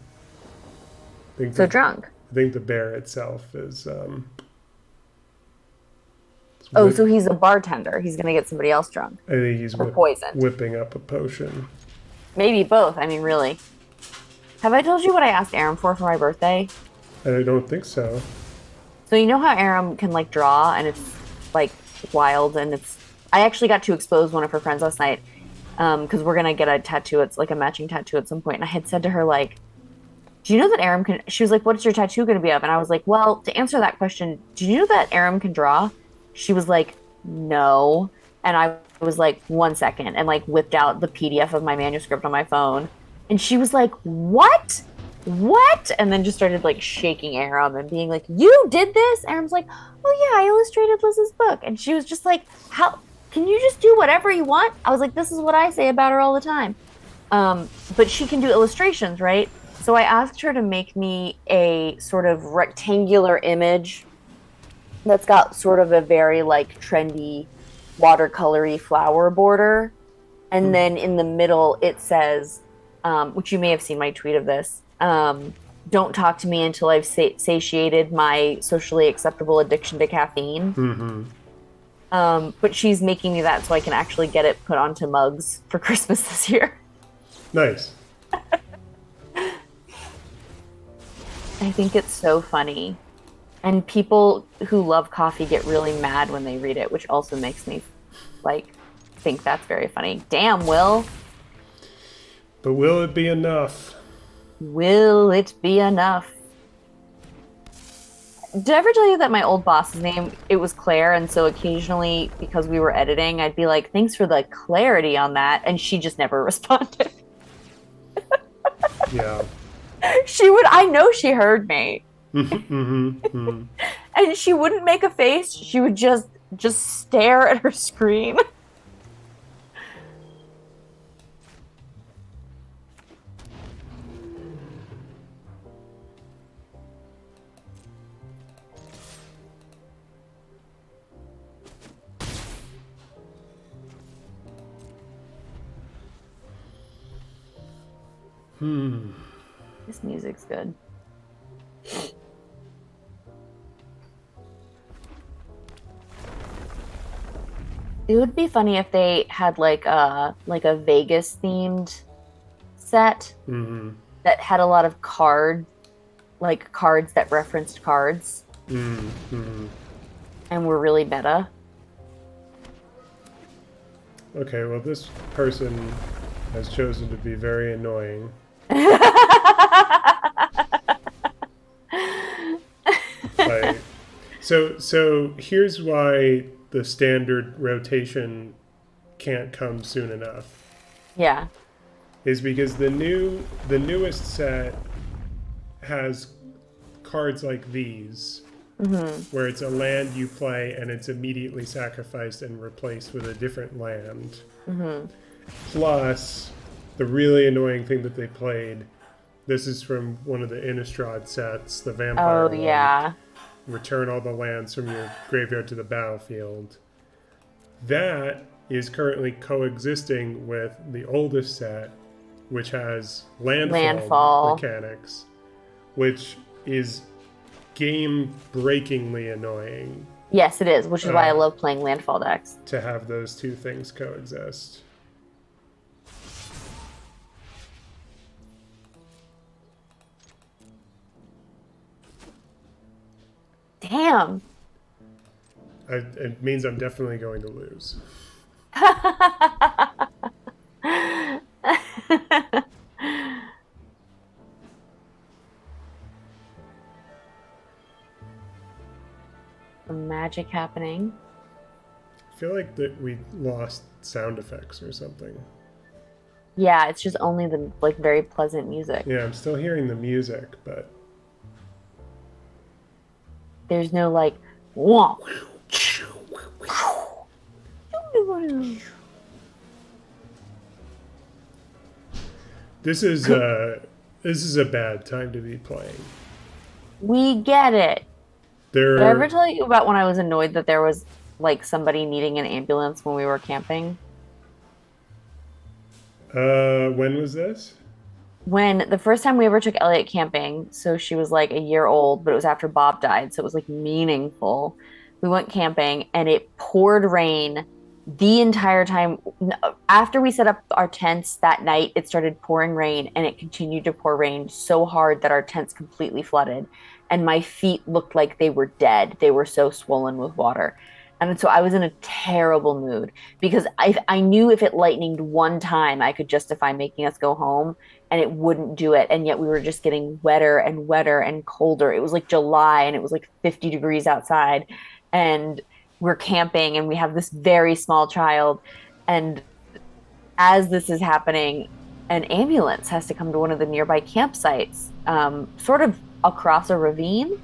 So drunk. I think the bear itself is Oh, so he's a bartender. He's gonna get somebody else drunk I think he's or poisoned. whipping up a potion. Maybe both. I mean, really. Have I told you what I asked Aram for my birthday? I don't think so. So you know how Aram can like draw and it's like wild and it's. I actually got to expose one of her friends last night because we're gonna get a tattoo. It's like a matching tattoo at some point. And I had said to her like, "Do you know that Aram can?" She was like, "What's your tattoo gonna be of?" And I was like, "Well, to answer that question, do you know that Aram can draw?" She was like, "No," and I was like, "1 second," and like whipped out the PDF of my manuscript on my phone, and she was like, "What?" What? And then just started like shaking Aram and being like, "You did this?" Aram's like, "Oh yeah, I illustrated Liz's book." And she was just like, "How can you just do whatever you want?" I was like, "This is what I say about her all the time." But she can do illustrations, right? So I asked her to make me a sort of rectangular image that's got sort of a very like trendy watercolory flower border. And then in the middle, it says, which you may have seen my tweet of this, don't talk to me until I've satiated my socially acceptable addiction to caffeine. Mm-hmm. But she's making me that so I can actually get it put onto mugs for Christmas this year. Nice. I think it's so funny. And people who love coffee get really mad when they read it, which also makes me like think that's very funny. Damn, Will. But will it be enough? Will it be enough? Did I ever tell you that my old boss's name, it was Claire, and so occasionally because we were editing, I'd be like, "Thanks for the clarity on that," and she just never responded. Yeah. She would, I know she heard me. Mm-hmm. Mm-hmm. And she wouldn't make a face. She would just stare at her screen. This music's good. It would be funny if they had like a Vegas themed set Mm-hmm. that had a lot of cards that referenced cards Mm-hmm. and were really meta. Okay, well, this person has chosen to be very annoying. Like, so here's why the standard rotation can't come soon enough Yeah. is because the newest set has cards like these Hmm. where it's a land you play and it's immediately sacrificed and replaced with a different land. Hmm. Plus, the really annoying thing that they played, this is from one of the Innistrad sets, the vampire Oh, one. yeah. Return all the lands from your graveyard to the battlefield. That is currently coexisting with the oldest set, which has landfall Landfall. mechanics, which is game breakingly annoying Yes, it is, which is why I uh, love playing landfall decks. to have those two things coexist. Damn. It means I'm definitely going to lose. Some magic happening. I feel like that we lost sound effects or something. Yeah, it's just only the like very pleasant music. Yeah, I'm still hearing the music, but There's no like womp. this is uh this is a bad time to be playing. We get it. Did I ever There, tell you about when I was annoyed that there was like somebody needing an ambulance when we were camping? when was this? When the first time we ever took Elliot camping, so she was like a year old, but it was after Bob died, so it was like meaningful. We went camping and it poured rain the entire time. After we set up our tents that night, it started pouring rain and it continued to pour rain so hard that our tents completely flooded. And my feet looked like they were dead. They were so swollen with water. And so I was in a terrible mood because I knew if it lightened one time, I could justify making us go home and it wouldn't do it. And yet we were just getting wetter and wetter and colder. It was like July and it was like 50 degrees outside. And we're camping and we have this very small child. And as this is happening, an ambulance has to come to one of the nearby campsites, sort of across a ravine.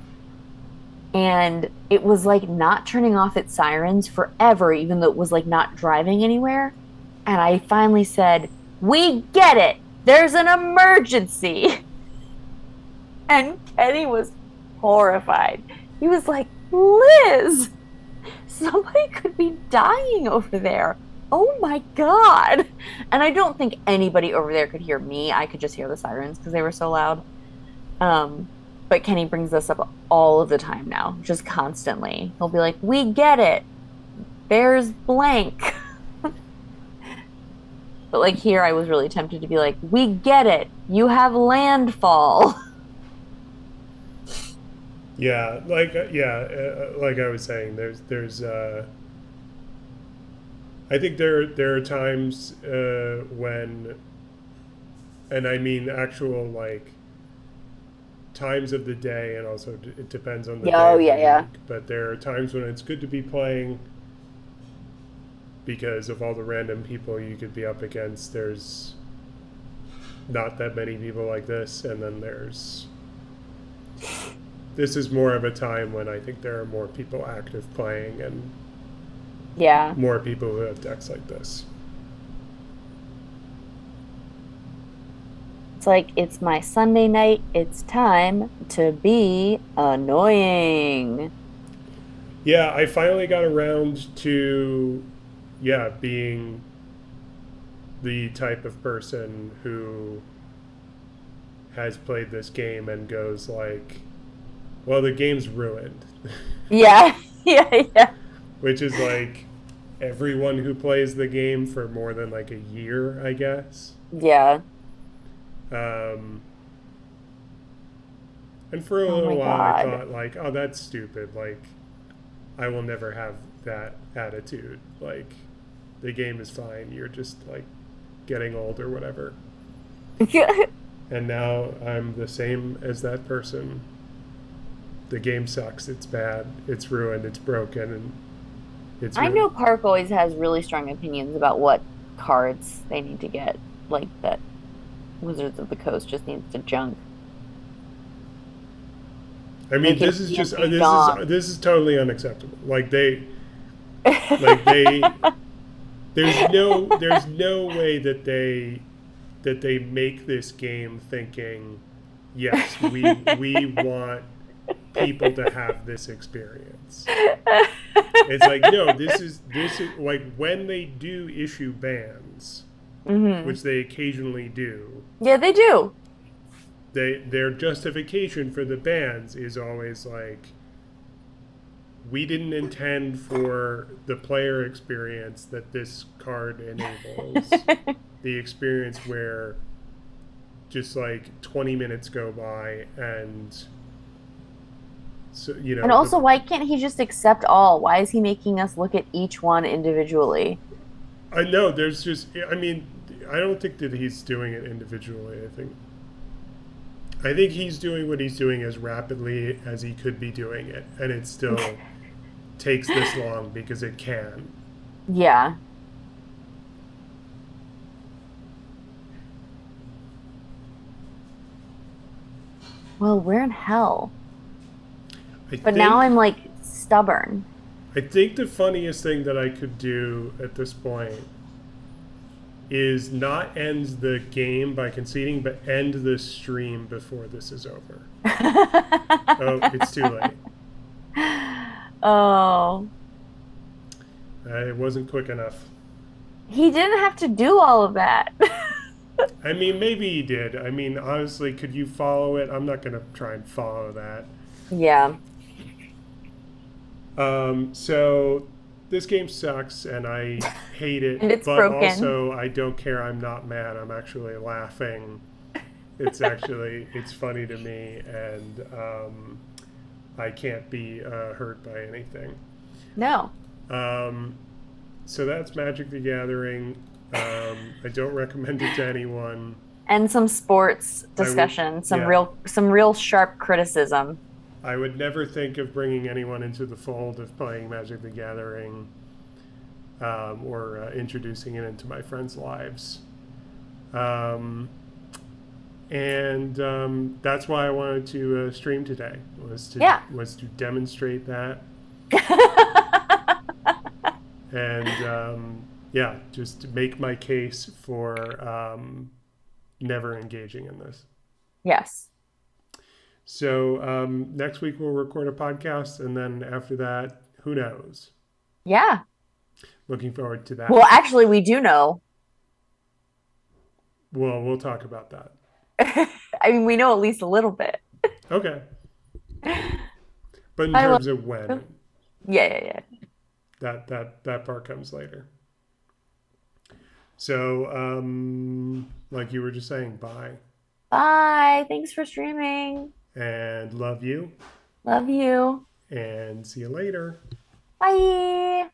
And it was like not turning off its sirens forever, even though it was like not driving anywhere. And I finally said, "We get it. There's an emergency." And Kenny was horrified. He was like, "Liz, somebody could be dying over there. Oh my God." And I don't think anybody over there could hear me. I could just hear the sirens because they were so loud. Um, but Kenny brings this up all of the time now, just constantly. He'll be like, "We get it. There's blank." But like here, I was really tempted to be like, "We get it. You have landfall." Yeah, like I was saying, there's I think there are times when, and I mean actual like times of the day, and also it depends on the day Oh, of the yeah, yeah. week. But there are times when it's good to be playing because of all the random people you could be up against. There's not that many people like this, and then this is more of a time when I think there are more people active playing and Yeah. more people who have decks like this. It's like it's my Sunday night. It's time to be annoying. Yeah, I finally got around to, yeah, being the type of person who has played this game and goes like, well, the game's ruined. Yeah. Yeah, yeah. Which is like everyone who plays the game for more than like a year, I guess. Yeah. Um, and for a Oh little my while, I God. thought like, oh, that's stupid. Like, I will never have that attitude. Like, the game is fine. You're just like getting old or whatever. And now I'm the same as that person. The game sucks. It's bad. It's ruined. It's broken. And It's I really know Park always has really strong opinions about what cards they need to get, like that Wizards of the Coast just needs to junk. I mean, Make it this is be a just ding dong. this is totally unacceptable. Like they there's no way that they make this game thinking, yes, we want people to have this experience. It's like, no, this is like when they do issue bans, Hmm. which they occasionally do. Yeah, they do. Their justification for the bans is always like, we didn't intend for the player experience that this card enables, the experience where just like 20 minutes go by and so And also, why can't he just accept all? Why is he making us look at each one individually? I know there's just, I mean, I don't think that he's doing it individually. I think he's doing what he's doing as rapidly as he could be doing it, and it still takes this long because it can. Yeah. Well, we're in hell. I But now think I'm like stubborn. I think the funniest thing that I could do at this point is not end the game by conceding, but end the stream before this is over. Oh, it's too late. Oh, It wasn't quick enough. he didn't have to do all of that. I mean, maybe he did. I mean, honestly, could you follow it? I'm not going to try and follow that. Yeah. So this game sucks and I hate And it, it's but broken. also I don't care. I'm not mad. I'm actually laughing. It's funny to me, and I can't be hurt by anything. No. Um, so that's Magic the Gathering. I don't recommend it to anyone. And some sports I would, discussion, yeah, some real sharp criticism. I would never think of bringing anyone into the fold of playing Magic the Gathering, or introducing it into my friends' lives. Um, and that's why I wanted to stream today, Yeah. was to demonstrate that, and yeah, just to make my case for never engaging in this. Yes. So next week we'll record a podcast, and then after that, who knows? Yeah. Looking forward to Well, that. actually, we do know. Well, we'll talk about that. I mean, we know at least a little bit. Okay, but in I love terms of you. when, Yeah, yeah, yeah. that part comes later. So, like you were just saying, bye Bye. Thanks for streaming. and love you, Love you. and see you later. Bye.